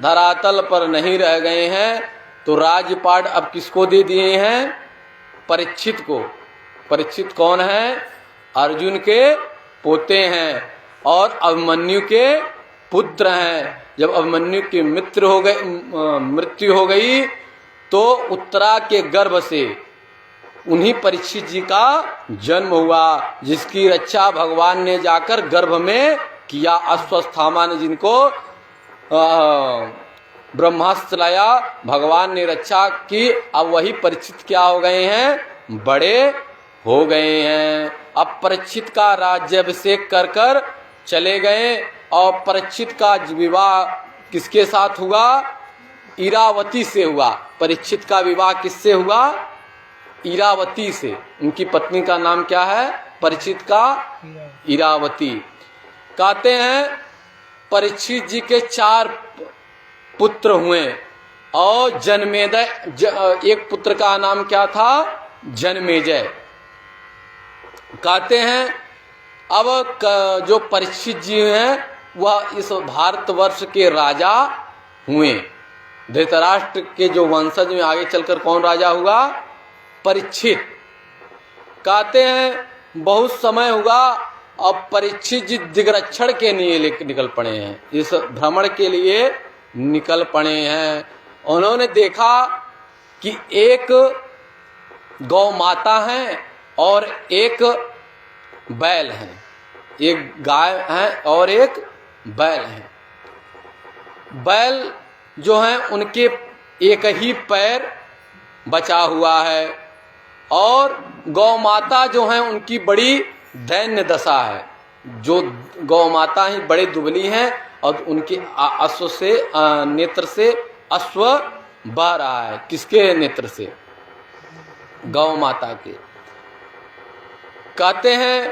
A: धरातल पर नहीं रह गए हैं, तो राजपाट अब किसको दे दिए हैं? परीक्षित को। परीक्षित कौन है? अर्जुन के पोते हैं और अभिमन्यु के पुत्र हैं। जब अभिमन्यु की मृत्यु हो गई तो उत्तरा के गर्भ से उन्हीं परीक्षित जी का जन्म हुआ, जिसकी रक्षा भगवान ने जाकर गर्भ में किया। अश्वस्थामा ने जिनको ब्रह्मास्त्र लाया, भगवान ने रक्षा की। अब वही परीक्षित क्या हो गए हैं? बड़े हो गए हैं। अब परीक्षित का राज्याभिषेक कर कर चले गए, और परीक्षित का विवाह किसके साथ हुआ? इरावती से हुआ। परीक्षित का विवाह किससे हुआ? इरावती से। उनकी पत्नी का नाम क्या है? परीक्षित का इरावती। कहते हैं परीक्षित जी के 4 पुत्र हुए, और जन्मेजय एक पुत्र का नाम क्या था? जन्मेजय। कहते हैं अब जो परीक्षित जी हैं वह इस भारतवर्ष के राजा हुए। धृतराष्ट्र के जो वंशज में आगे चलकर कौन राजा हुआ? परीक्षित। कहते हैं बहुत समय हुआ, अब परीक्षित जी दिग्रक्षण के लिए निकल पड़े हैं, इस भ्रमण के लिए निकल पड़े हैं। उन्होंने देखा कि एक गौ माता है और एक बैल है, एक गाय है और एक बैल है। बैल जो है उनके एक ही पैर बचा हुआ है, और गौ माता जो है उनकी बड़ी दैन्य दशा है। जो गौ माता ही बड़े दुबली हैं और उनके अश्व से नेत्र से अश्व बह रहा है। किसके नेत्र से? गौ माता के। कहते हैं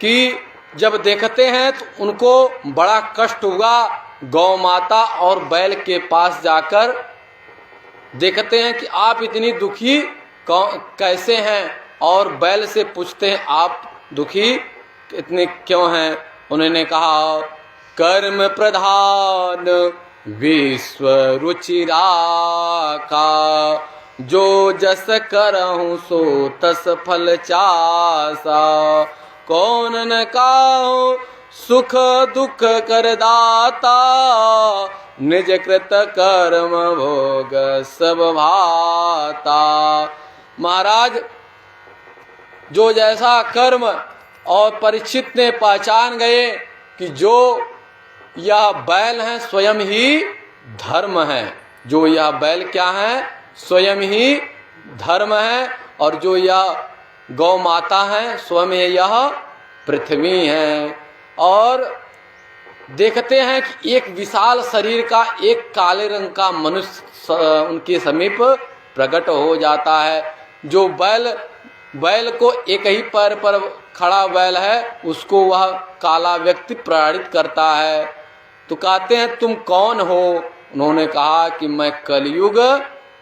A: कि जब देखते हैं तो उनको बड़ा कष्ट हुआ। गौ माता और बैल के पास जाकर देखते हैं कि आप इतनी दुखी कैसे हैं, और बैल से पूछते हैं आप दुखी इतने क्यों हैं? उन्होंने कहा कर्म प्रधान विश्व रुचिरा का, जो जस करहूँ सो तस फल चासा, कौन न काहू सुख दुख कर दाता, निज कृत कर्म भोग सब भाता। महाराज जो जैसा कर्म, और परीक्षित ने पहचान गए कि जो यह बैल है स्वयं ही धर्म है। जो यह बैल क्या है? स्वयं ही धर्म है। और जो यह गौ माता है स्वयं यह पृथ्वी है। और देखते हैं कि एक विशाल शरीर का एक काले रंग का मनुष्य उनके समीप प्रकट हो जाता है। जो बैल को एक ही पैर पर खड़ा बैल है उसको वह काला व्यक्ति प्रताड़ित करता है। तो कहते हैं तुम कौन हो? उन्होंने कहा कि मैं कलयुग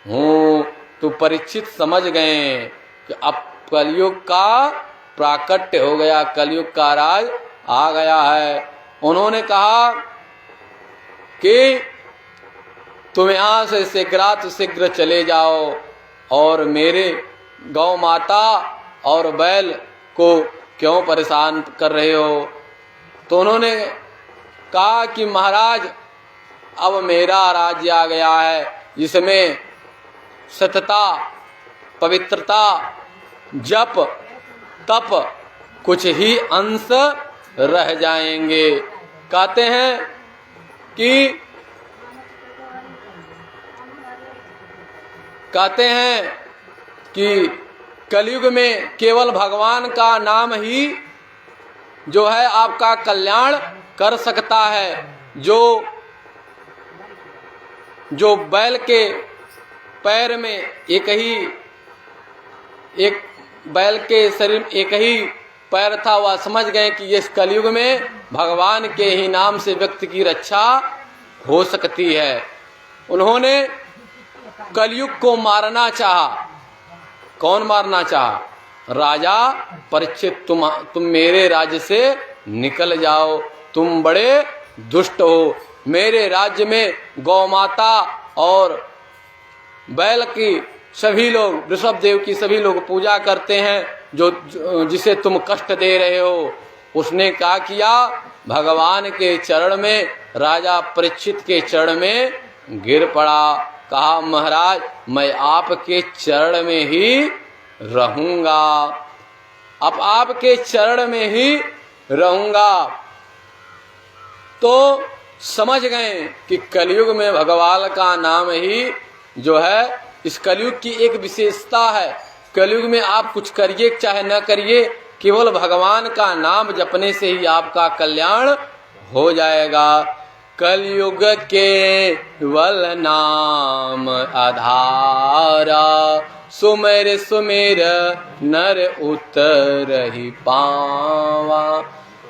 A: हूँ। तो परीक्षित समझ गए कि अब कलयुग का प्राकट्य हो गया, कलयुग का राज आ गया है। उन्होंने कहा कि तुम यहाँ से शीघ्र चले जाओ और मेरे गौ माता और बैल को क्यों परेशान कर रहे हो? तो उन्होंने कहा कि महाराज अब मेरा राज्य आ गया है, जिसमें सतता, पवित्रता, जप, तप कुछ ही अंश रह जाएंगे। कहते हैं कि कलयुग में केवल भगवान का नाम ही जो है आपका कल्याण कर सकता है। जो बैल के पैर में एक बैल के शरीर में एक ही पैर था, वह समझ गए कि इस कलयुग में भगवान के ही नाम से व्यक्ति की रक्षा हो सकती है। उन्होंने कलयुग को मारना चाहा। कौन मारना चाहा? राजा परीक्षित। तुम मेरे राज्य से निकल जाओ, तुम बड़े दुष्ट हो। मेरे राज्य में गौ माता और बैल की सभी लोग, ऋषभ देव की सभी लोग पूजा करते हैं, जिसे तुम कष्ट दे रहे हो। उसने क्या किया? भगवान के चरण में, राजा परीक्षित के चरण में गिर पड़ा। कहा महाराज मैं आपके चरण में ही रहूंगा, अब आपके चरण में ही रहूंगा। तो समझ गए कि कलयुग में भगवान का नाम ही जो है, इस कलयुग की एक विशेषता है। कलयुग में आप कुछ करिए चाहे न करिए, केवल भगवान का नाम जपने से ही आपका कल्याण हो जाएगा। कलयुग केवल नाम आधारा, सुमेर सुमेर नर उतरहि पावा।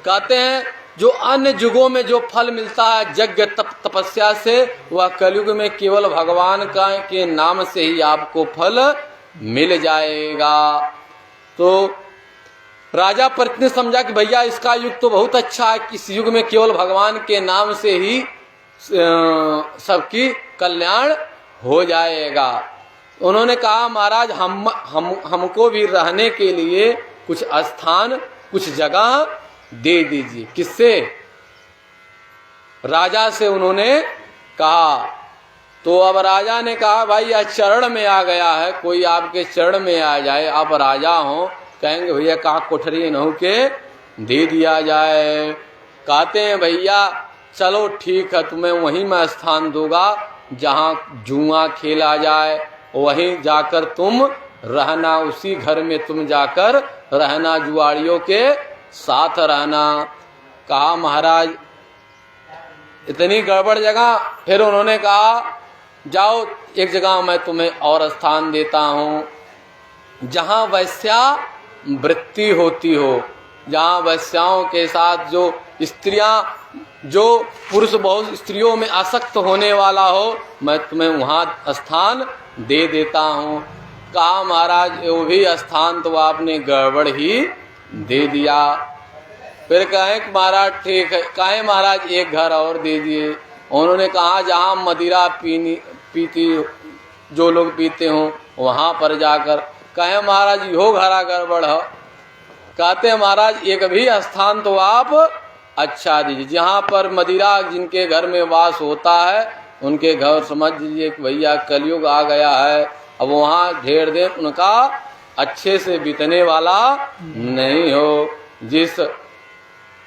A: कहते हैं जो अन्य युगों में जो फल मिलता है यज्ञ तप तपस्या से, वह कलयुग में केवल भगवान के नाम से ही आपको फल मिल जाएगा। तो राजा परीक्षित ने समझा कि भैया इसका युग तो बहुत अच्छा है, इस युग में केवल भगवान के नाम से ही सबकी कल्याण हो जाएगा। उन्होंने कहा महाराज हमको भी रहने के लिए कुछ स्थान, कुछ जगह दे दीजिए। किससे? राजा से उन्होंने कहा। तो अब राजा ने कहा भाई यह चरण में आ गया है, कोई आपके चरण में आ जाए, आप राजा हो, कहेंगे भैया कहा कोठरी नहु के दे दिया जाए। कहते हैं भैया चलो ठीक है, तुम्हें वहीं मैं स्थान दूंगा जहाँ जुआ खेला जाए, वहीं जाकर तुम रहना, उसी घर में तुम जाकर रहना, जुआड़ियों के साथ रहना। कहा महाराज इतनी गड़बड़ जगह। फिर उन्होंने कहा जाओ एक जगह मैं तुम्हें और स्थान देता हूँ, जहाँ वैश्या वृत्ति होती हो, जहाँ वैश्याओं के साथ जो स्त्रियां, जो पुरुष बहुत स्त्रियों में आसक्त होने वाला हो, मैं तुम्हें वहाँ स्थान दे देता हूँ। कहा महाराज वो भी स्थान तो आपने गड़बड़ ही दे दिया। फिर कहें कि महाराज ठीक है, कहें महाराज एक घर और दे दिए। उन्होंने कहा जहाँ मदिरा पीती जो लोग पीते हों वहाँ पर जाकर। कहें महाराज यो घरा गड़बड़ है। कहते हैं महाराज एक भी स्थान तो आप अच्छा दीजिए, जहाँ पर मदिरा जिनके घर में वास होता है उनके घर समझ लीजिए कि भैया कलयुग आ गया है, अब वहाँ ढेर दिन उनका अच्छे से बीतने वाला नहीं हो।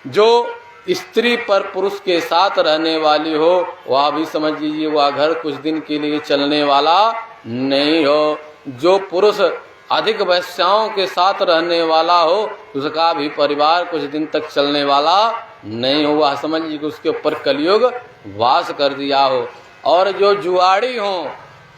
A: जो स्त्री पर पुरुष के साथ रहने वाली हो वह भी समझ लीजिए वह घर कुछ दिन के लिए चलने वाला नहीं हो। जो पुरुष अधिक वैश्याओं के साथ रहने वाला हो उसका भी परिवार कुछ दिन तक चलने वाला नहीं हुआ, समझ लीजिए कि उसके ऊपर कलयुग वास कर दिया हो। और जो जुआड़ी हों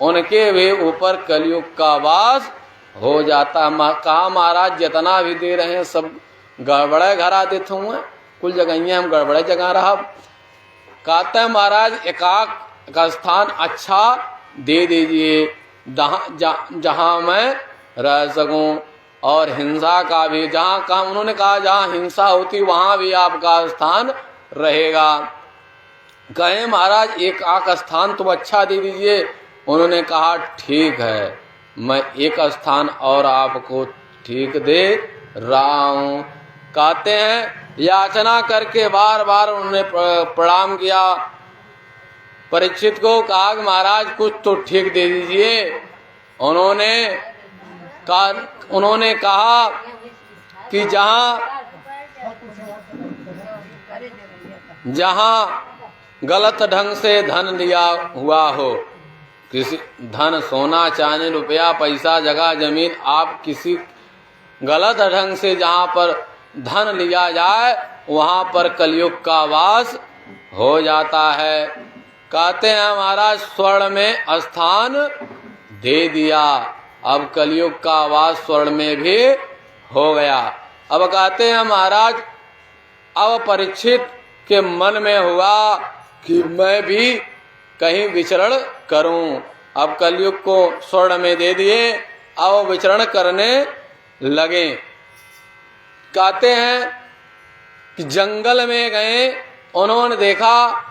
A: उनके भी ऊपर कलयुग का वास हो जाता। कहा महाराज जितना भी दे रहे हैं सब गड़बड़े घर आते हुए, कुल जगह हम गड़बड़े जगह रहा। कहते हैं महाराज एकाक का स्थान अच्छा दे दीजिए जहाँ मैं रह सकूं, और हिंसा का भी जहाँ कहा, उन्होंने कहा जहाँ हिंसा होती वहाँ भी आपका स्थान रहेगा। कहे महाराज एक आक स्थान तो अच्छा दे दीजिए। उन्होंने कहा ठीक है, मैं एक स्थान और आपको ठीक दे रहा हूँ। कहते हैं याचना करके बार बार उन्होंने प्रणाम किया। परीक्षित को कहा कि महाराज कुछ तो ठीक दे दीजिए। उन्होंने कहा कि जहाँ गलत ढंग से धन लिया हुआ हो, किसी धन सोना चांदी रुपया पैसा जगह जमीन, आप किसी गलत ढंग से जहाँ पर धन लिया जाए वहाँ पर कलयुग का वास हो जाता है। कहते हैं महाराज स्वर्ण में स्थान दे दिया, अब कलयुग का वास स्वर्ण में भी हो गया। अब कहते हैं महाराज अब परीक्षित के मन में हुआ कि मैं भी कहीं विचरण करूं। अब कलयुग को स्वर्ण में दे दिए, अब विचरण करने लगे। कहते हैं कि जंगल में गए, उन्होंने देखा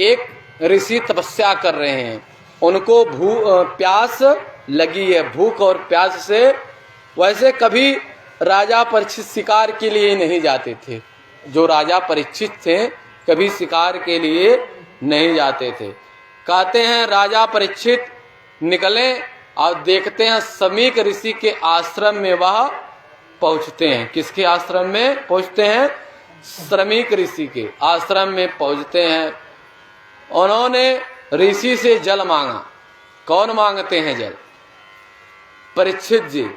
A: एक ऋषि तपस्या कर रहे हैं, उनको प्यास लगी है, भूख और प्यास से। वैसे कभी राजा परीक्षित शिकार के लिए नहीं जाते थे, जो राजा परीक्षित थे कभी शिकार के लिए नहीं जाते थे। कहते हैं राजा परीक्षित निकले और देखते हैं समीक ऋषि के आश्रम में वह पहुंचते हैं। किसके आश्रम में पहुंचते हैं? समीक ऋषि के आश्रम में पहुंचते हैं। उन्होंने ऋषि से जल मांगा। कौन मांगते हैं जल? परीक्षित जी।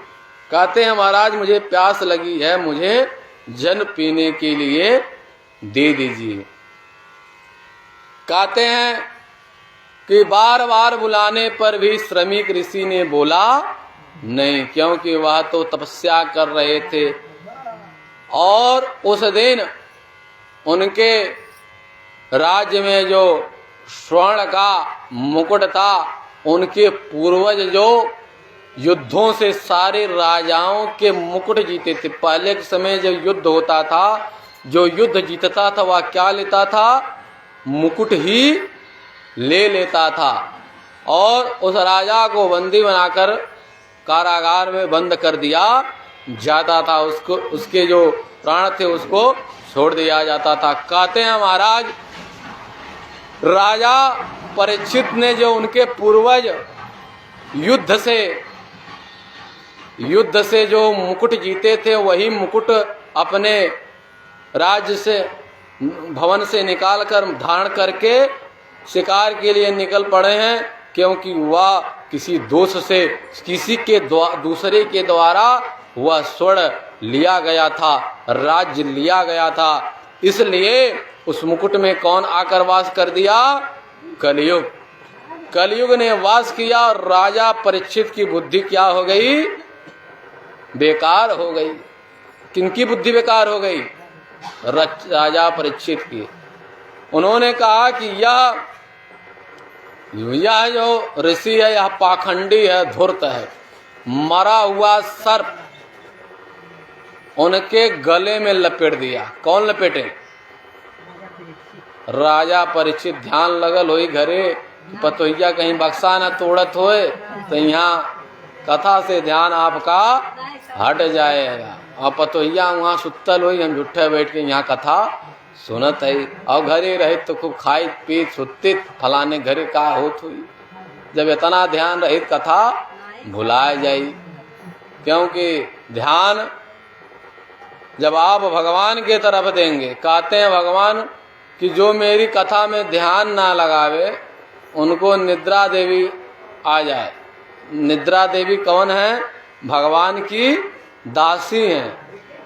A: कहते हैं महाराज मुझे प्यास लगी है, मुझे जल पीने के लिए दे दीजिए। कहते हैं कि बार बार बुलाने पर भी श्रमिक ऋषि ने बोला नहीं, क्योंकि वह तो तपस्या कर रहे थे। और उस दिन उनके राज्य में जो स्वर्ण का मुकुट था, उनके पूर्वज जो युद्धों से सारे राजाओं के मुकुट जीते थे। पहले के समय जब युद्ध होता था, जो युद्ध जीतता था वह क्या लेता था? मुकुट ही ले लेता था। और उस राजा को बंदी बनाकर कारागार में बंद कर दिया जाता था। उसको, उसके जो प्राण थे उसको छोड़ दिया जाता था। कहते हैं महाराज राजा परीक्षित ने जो उनके पूर्वज युद्ध से जो मुकुट जीते थे, वही मुकुट अपने राज्य से भवन से निकालकर धारण करके शिकार के लिए निकल पड़े हैं, क्योंकि वह किसी दोष से दूसरे के द्वारा वह स्वर्ण लिया गया था, राज्य लिया गया था। इसलिए उस मुकुट में कौन आकर वास कर दिया? कलयुग। कलयुग ने वास किया और राजा परीक्षित की बुद्धि क्या हो गई? बेकार हो गई। किनकी बुद्धि बेकार हो गई? राजा परीक्षित की। उन्होंने कहा कि यह जो ऋषि है यह पाखंडी है, धूर्त है। मरा हुआ सर्प उनके गले में लपेट दिया। कौन लपेटे? राजा परीक्षित। ध्यान लगल होई घरे, पतोहिया कहीं बक्सा न तोड़त होए, तो यहाँ कथा से ध्यान आपका हट जाएगा। और पतोहिया वहाँ सुतल हुई, हम झूठे बैठ के यहाँ कथा सुनत है। और घरे रहे तो खूब खाई पी सुतित, फलाने घरे का होत हुई। जब इतना ध्यान रहित कथा भुलाए जाई, क्योंकि ध्यान जब आप भगवान के तरफ देंगे, कहते हैं भगवान कि जो मेरी कथा में ध्यान ना लगावे उनको निद्रा देवी आ जाए। निद्रा देवी कौन है? भगवान की दासी हैं।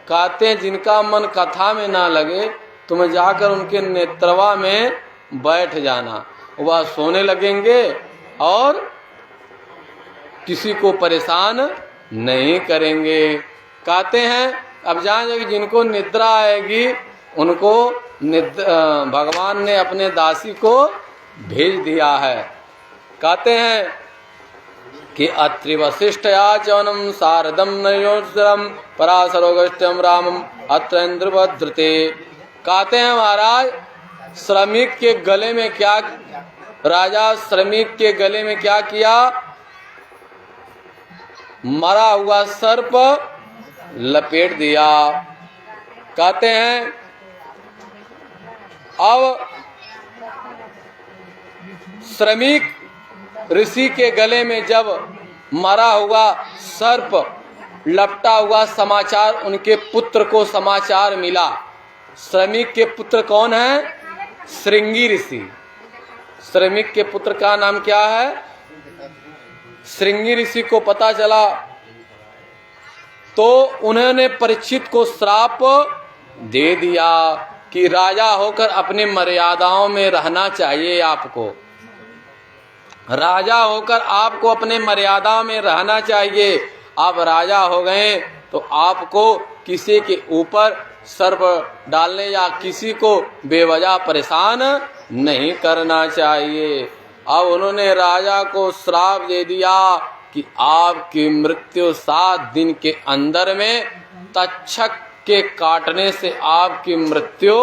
A: कहते हैं जिनका मन कथा में ना लगे तुम जाकर उनके नेत्रवा में बैठ जाना। वह सोने लगेंगे और किसी को परेशान नहीं करेंगे। कहते हैं अब जान कि जिनको निद्रा आएगी उनको भगवान ने अपने दासी को भेज दिया है। कहते हैं कि अत्रि वसिष्ठया चवनम शारदम नयोत्सरम पराशरोगस्त्यम रामम अत्र इंद्रभद्रते। कहते हैं महाराज श्रमिक के गले में क्या, राजा श्रमिक के गले में क्या किया, मरा हुआ सर्प लपेट दिया। कहते हैं अब श्रमिक ऋषि के गले में जब मरा हुआ सर्प लपटा हुआ समाचार उनके पुत्र को समाचार मिला। श्रमिक के पुत्र कौन है? श्रृंगी ऋषि। श्रमिक के पुत्र का नाम क्या है? श्रृंगी ऋषि को पता चला तो उन्होंने परीक्षित को श्राप दे दिया कि राजा होकर अपनी मर्यादाओं में रहना चाहिए। आपको राजा होकर आपको अपने मर्यादा में रहना चाहिए। आप राजा हो गए तो आपको किसी के ऊपर सर्प डालने या किसी को बेवजह परेशान नहीं करना चाहिए। अब उन्होंने राजा को श्राप दे दिया कि आपकी मृत्यु 7 दिन के अंदर में तक्षक के काटने से आपकी मृत्यु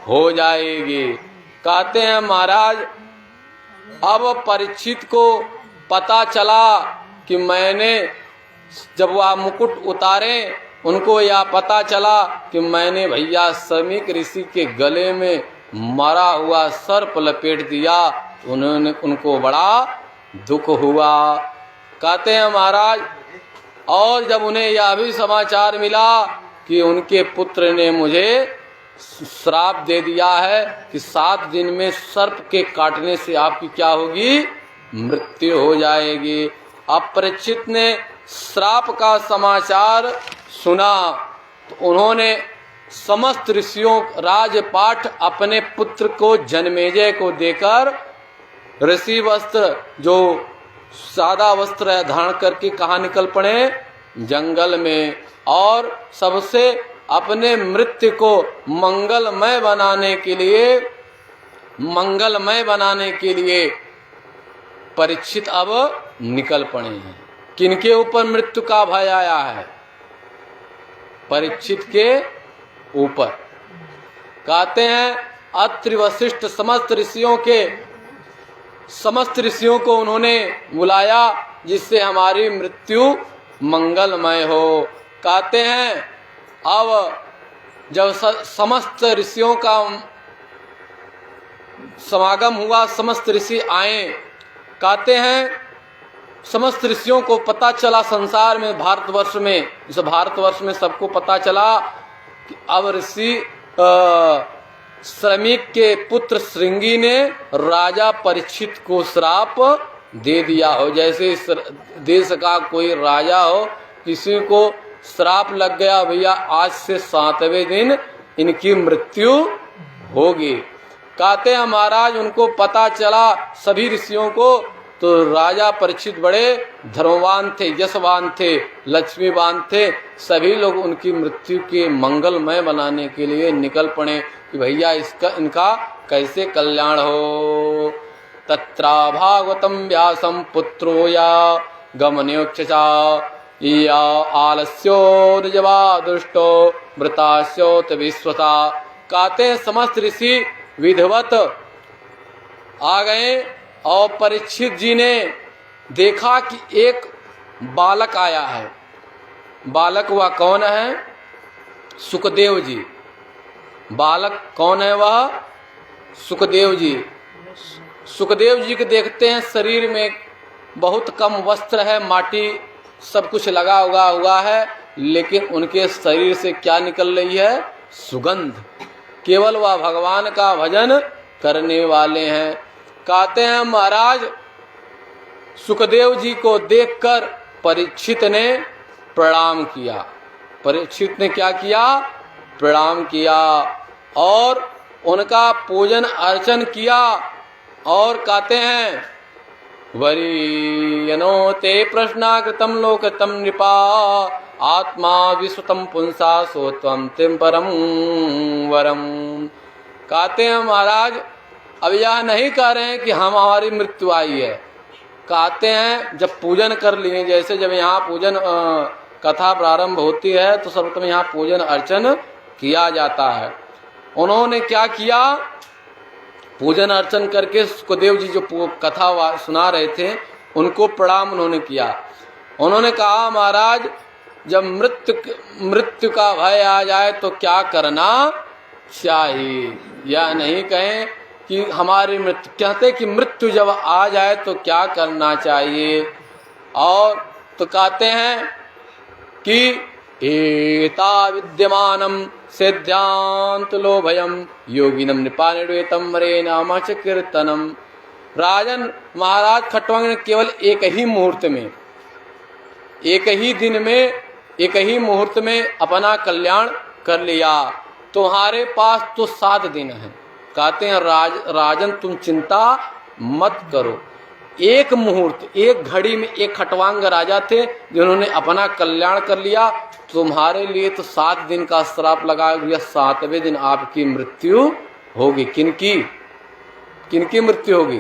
A: हो जाएगी। कहते हैं महाराज अब परीक्षित को पता चला कि मैंने जब वह मुकुट उतारे उनको यह पता चला कि मैंने भैया श्रमिक ऋषि के गले में मरा हुआ सर्प लपेट दिया। उनको बड़ा दुख हुआ। कहते हैं महाराज और जब उन्हें यह भी समाचार मिला कि उनके पुत्र ने मुझे श्राप दे दिया है कि 7 दिन में सर्प के काटने से आपकी क्या होगी, मृत्यु हो जाएगी। अब परीक्षित ने श्राप का समाचार सुना तो उन्होंने समस्त ऋषियों राजपाठ अपने पुत्र को जन्मेजय को देकर ऋषि वस्त्र जो सादा वस्त्र है धारण करके कहाँ निकल पड़े, जंगल में। और सबसे अपने मृत्यु को मंगलमय बनाने के लिए परीक्षित अब निकल पड़े हैं। किनके ऊपर मृत्यु का भय आया है? परीक्षित के ऊपर। कहते हैं अत्रि वशिष्ठ समस्त ऋषियों को उन्होंने बुलाया जिससे हमारी मृत्यु मंगलमय हो। कहते हैं अब जब समस्त ऋषियों का समागम हुआ, समस्त ऋषि आए। कहते हैं समस्त ऋषियों को पता चला संसार में, भारतवर्ष में सबको पता चला कि अब ऋषि श्रमिक के पुत्र श्रृंगी ने राजा परीक्षित को श्राप दे दिया हो। जैसे इस देश का कोई राजा हो, किसी को श्राप लग गया भैया आज से 7वें दिन इनकी मृत्यु होगी। कहते हैं महाराज उनको पता चला सभी ऋषियों को, तो राजा परीक्षित बड़े धर्मवान थे, यशवान थे, लक्ष्मीवान थे। सभी लोग उनकी मृत्यु के मंगलमय बनाने के लिए निकल पड़े कि भैया इनका कैसे कल्याण हो। तत्रा भागवतम व्यासम पुत्रो या गमन्योक्षचा या आलस्यो निजवा दुष्टो मृतास्योत विश्वता। कहते हैं समस्त ऋषि विधिवत आ गए और परीक्षित जी ने देखा कि एक बालक आया है। बालक वह कौन है? सुखदेव जी। बालक कौन है? वह सुखदेव जी। सुखदेव जी को देखते हैं शरीर में बहुत कम वस्त्र है, माटी सब कुछ लगा हुआ है, लेकिन उनके शरीर से क्या निकल रही है? सुगंध। केवल वह भगवान का भजन करने वाले हैं। कहते हैं महाराज सुखदेव जी को देखकर परीक्षित ने प्रणाम किया। परीक्षित ने क्या किया? प्रणाम किया। और उनका पूजन अर्चन किया। और कहते हैं वरीयनो ते प्रश्नाकृतम लोकतम नृपा आत्मा विश्वतम पुंसा सोत्वम तिम परम वरम। कहते हैं महाराज अब यह नहीं कह रहे हैं कि हमारी मृत्यु आई है। कहते हैं जब पूजन कर लिए, जैसे जब यहाँ पूजन कथा प्रारंभ होती है तो सर्वप्रथम यहाँ पूजन अर्चन किया जाता है। उन्होंने क्या किया, पूजन अर्चन करके सुखदेव जी जो कथा सुना रहे थे उनको प्रणाम उन्होंने किया। उन्होंने कहा महाराज जब मृत्यु का भय आ जाए तो क्या करना चाहिए। यह नहीं कहें कि हमारी मृत्यु, कहते कि मृत्यु जब आ जाए तो क्या करना चाहिए। और तो कहते हैं कि एता विद्यमानम सिद्धांत लोभयम योगिनम नृपा निर्वेतम मरे नाम च कीर्तनम। राजन महाराज खट्वांग ने केवल एक ही मुहूर्त में, एक ही दिन में, एक ही मुहूर्त में अपना कल्याण कर लिया। तुम्हारे पास तो 7 दिन हैं। कहते हैं राजन तुम चिंता मत करो। एक मुहूर्त, एक घड़ी में एक खटवांग राजा थे जिन्होंने अपना कल्याण कर लिया। तुम्हारे लिए तो 7 दिन का श्राप लगाया गया, 7वें दिन आपकी मृत्यु होगी। किनकी मृत्यु होगी?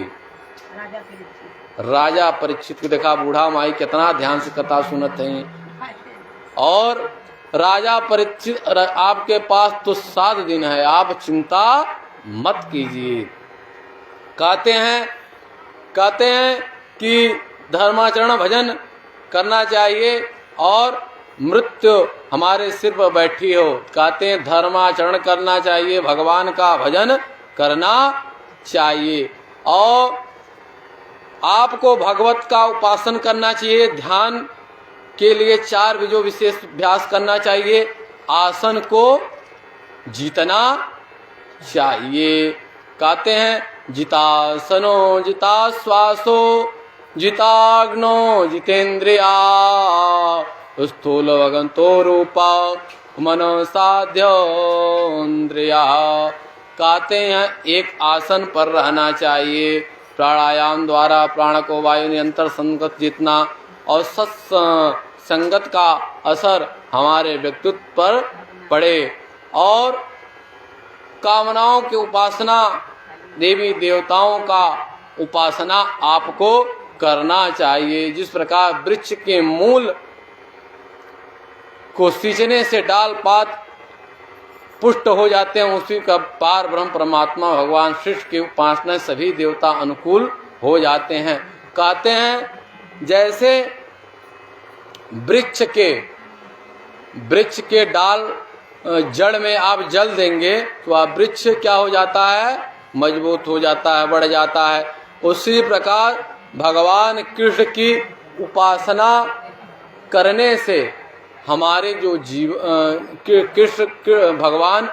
A: राजा परीक्षित को देखा बूढ़ा माई कितना ध्यान से कथा सुनत हैं। और राजा परीक्षित आपके पास तो 7 दिन है, आप चिंता मत कीजिए। कहते हैं कि धर्माचरण भजन करना चाहिए और मृत्यु हमारे सिर पर बैठी हो। कहते हैं धर्माचरण करना चाहिए, भगवान का भजन करना चाहिए और आपको भगवत का उपासन करना चाहिए। ध्यान के लिए 4 जो विशेष अभ्यास करना चाहिए। आसन को जीतना चाहिए। कहते हैं जितासनो जिताश्वासो जिताग्नो जितेन्द्रिया स्थूल वगंतो रूपा मनसाध्योन्द्रिया। कहते हैं एक आसन पर रहना चाहिए, प्राणायाम द्वारा प्राण को वायु नियंत्रण संगत जितना और सत्संगत का असर हमारे व्यक्तित्व पर पड़े और कामनाओं की उपासना, देवी देवताओं का उपासना आपको करना चाहिए। जिस प्रकार वृक्ष के मूल को सींचने से डाल पात पुष्ट हो जाते हैं, उसी का पार ब्रह्म परमात्मा भगवान श्रेष्ठ की उपासना सभी देवता अनुकूल हो जाते हैं। कहते हैं जैसे वृक्ष के डाल जड़ में आप जल देंगे तो आप वृक्ष क्या हो जाता है, मजबूत हो जाता है, बढ़ जाता है। उसी प्रकार भगवान कृष्ण की उपासना करने से हमारे जो भगवान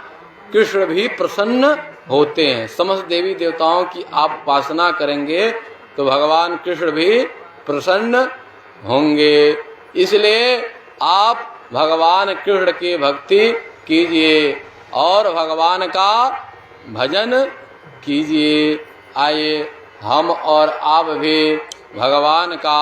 A: कृष्ण भी प्रसन्न होते हैं। समस्त देवी देवताओं की आप उपासना करेंगे तो भगवान कृष्ण भी प्रसन्न होंगे। इसलिए आप भगवान कृष्ण की भक्ति कीजिए और भगवान का भजन कीजिए। आइए हम और आप भी भगवान का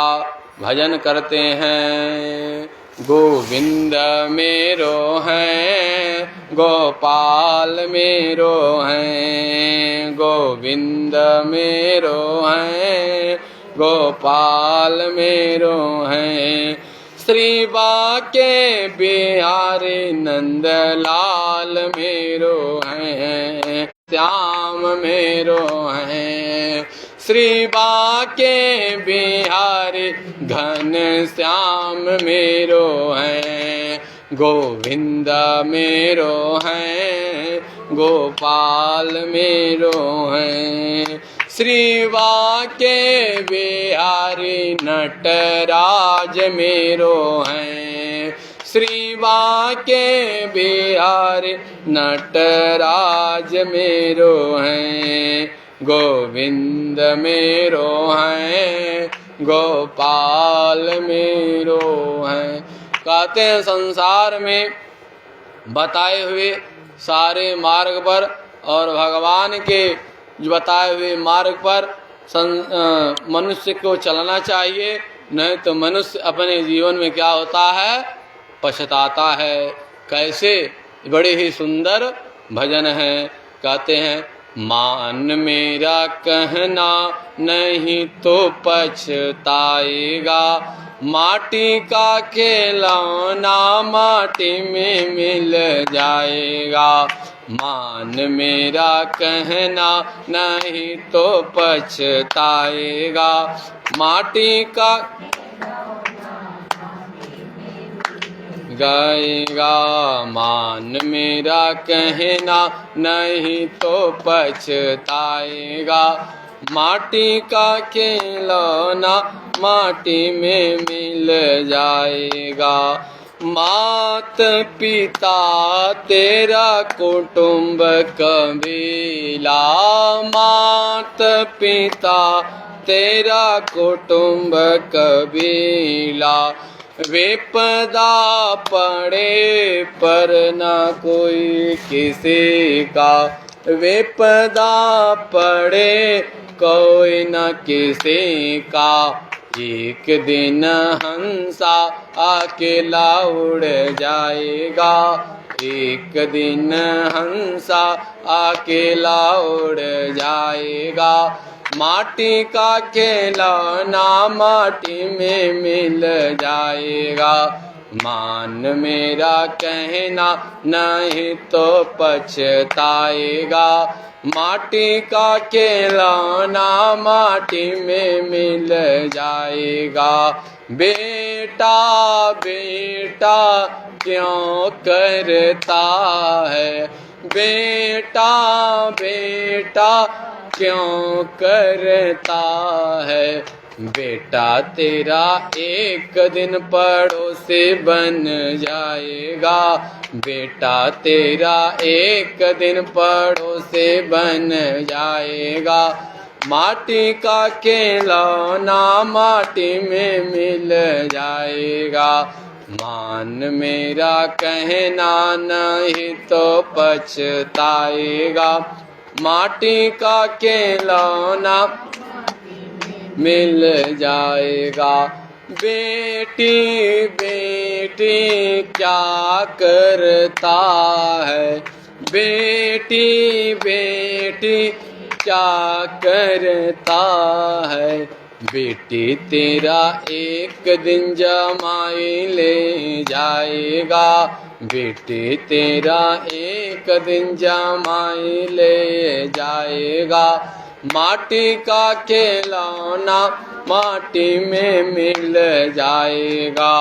A: भजन करते हैं। गोविंद मेरो है, गोपाल मेरो है, गोविंद मेरो है, गोपाल मेरो है। श्री बाके बिहारी नंद लाल मेरो है, श्याम मेरो है। श्री बाके बिहारी घन श्याम मेरो है, गोविंद मेरो है, गोपाल मेरो है। श्री बाके बिहारी नटराज मेरो है, श्री बाके बिहारी नटराज मेरो है, गोविंद मेरो है, गोपाल मेरो है। कहते हैं संसार में बताए हुए सारे मार्ग पर और भगवान के जो बताए हुए मार्ग पर मनुष्य को चलना चाहिए, नहीं तो मनुष्य अपने जीवन में क्या होता है, पछताता है। कैसे? बड़े ही सुंदर भजन है। कहते हैं, मान मेरा कहना नहीं तो पछताएगा, माटी का खिलौना माटी में मिल जाएगा। मान मेरा कहना नहीं तो पछताएगा, माटी का गाएगा। मान मेरा कहना नहीं तो पछताएगा, माटी का खिलौना माटी में मिल जाएगा। मात पिता तेरा कुटुंब कबीला, मात पिता तेरा कुटुंब कबीला, विपदा पड़े पर न कोई किसी का, विपदा पड़े कोई न किसी का। एक दिन हंसा अकेला उड़ जाएगा, एक दिन हंसा अकेला उड़ जाएगा। माटी का खिलौना माटी में मिल जाएगा, मान मेरा कहना नहीं तो पछताएगा, माटी का खिलौना माटी में मिल जाएगा। बेटा बेटा क्यों करता है, बेटा बेटा क्यों करता है, बेटा तेरा एक दिन पड़ोसी बन जाएगा, बेटा तेरा एक दिन पड़ोसी बन जाएगा। माटी का खिलौना माटी में मिल जाएगा, मान मेरा कहना नहीं तो पछताएगा, माटी का खिलौना मिल जाएगा। बेटी बेटी क्या करता है, बेटी बेटी क्या करता है, बेटी तेरा एक दिन जमाई ले जाएगा, बेटी तेरा एक दिन जमाई ले जाएगा। माटी का खिलौना माटी में मिल जाएगा,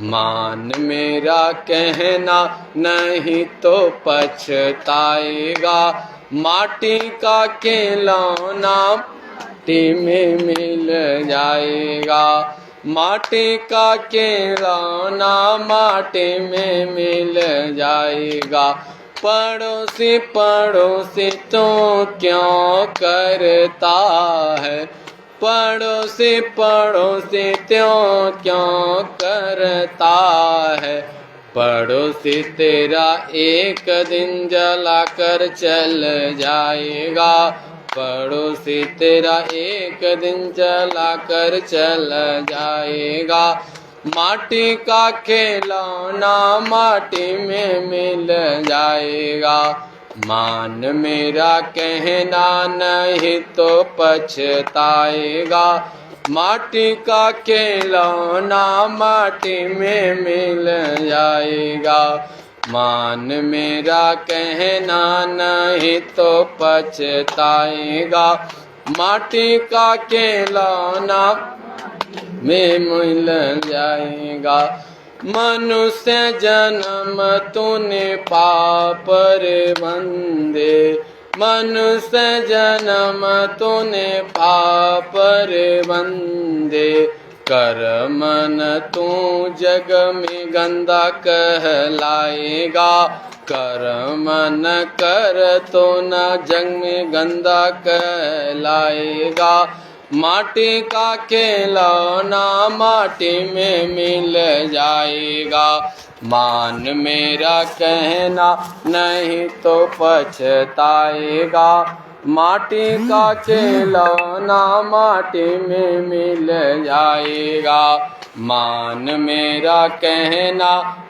A: मान मेरा कहना नहीं तो पछताएगा, माटी का खिलौना माटी में मिल जाएगा, माटी का खिलौना माटी में मिल जाएगा। पड़ोसी पड़ोसी तो क्यों करता है, पड़ोसी पड़ोसी त्यों क्यों करता है, पड़ोसी तेरा एक दिन जलाकर चल जाएगा, पड़ोसी तेरा एक दिन जलाकर चल जाएगा। माटी का खिलौना माटी में मिल जाएगा, मान मेरा कहना नहीं तो पछताएगा, माटी का खिलौना माटी में मिल जाएगा, मान मेरा कहना नहीं तो पछताएगा, माटी का खिलौना में मिल जाएगा। मनुष्य जन्म तूने पाप रे बंदे, मनुष्य जन्म तूने पाप रे बंदे, कर्म न तू जग में गंदा कहलाएगा, कर्म न कर तो न जग में गंदा कहलाएगा। माटी का खिलौना माटी में मिल जाएगा, मान मेरा कहना नहीं तो पछताएगा। माटी का खिलौना माटी में मिल जाएगा। मान मेरा कहना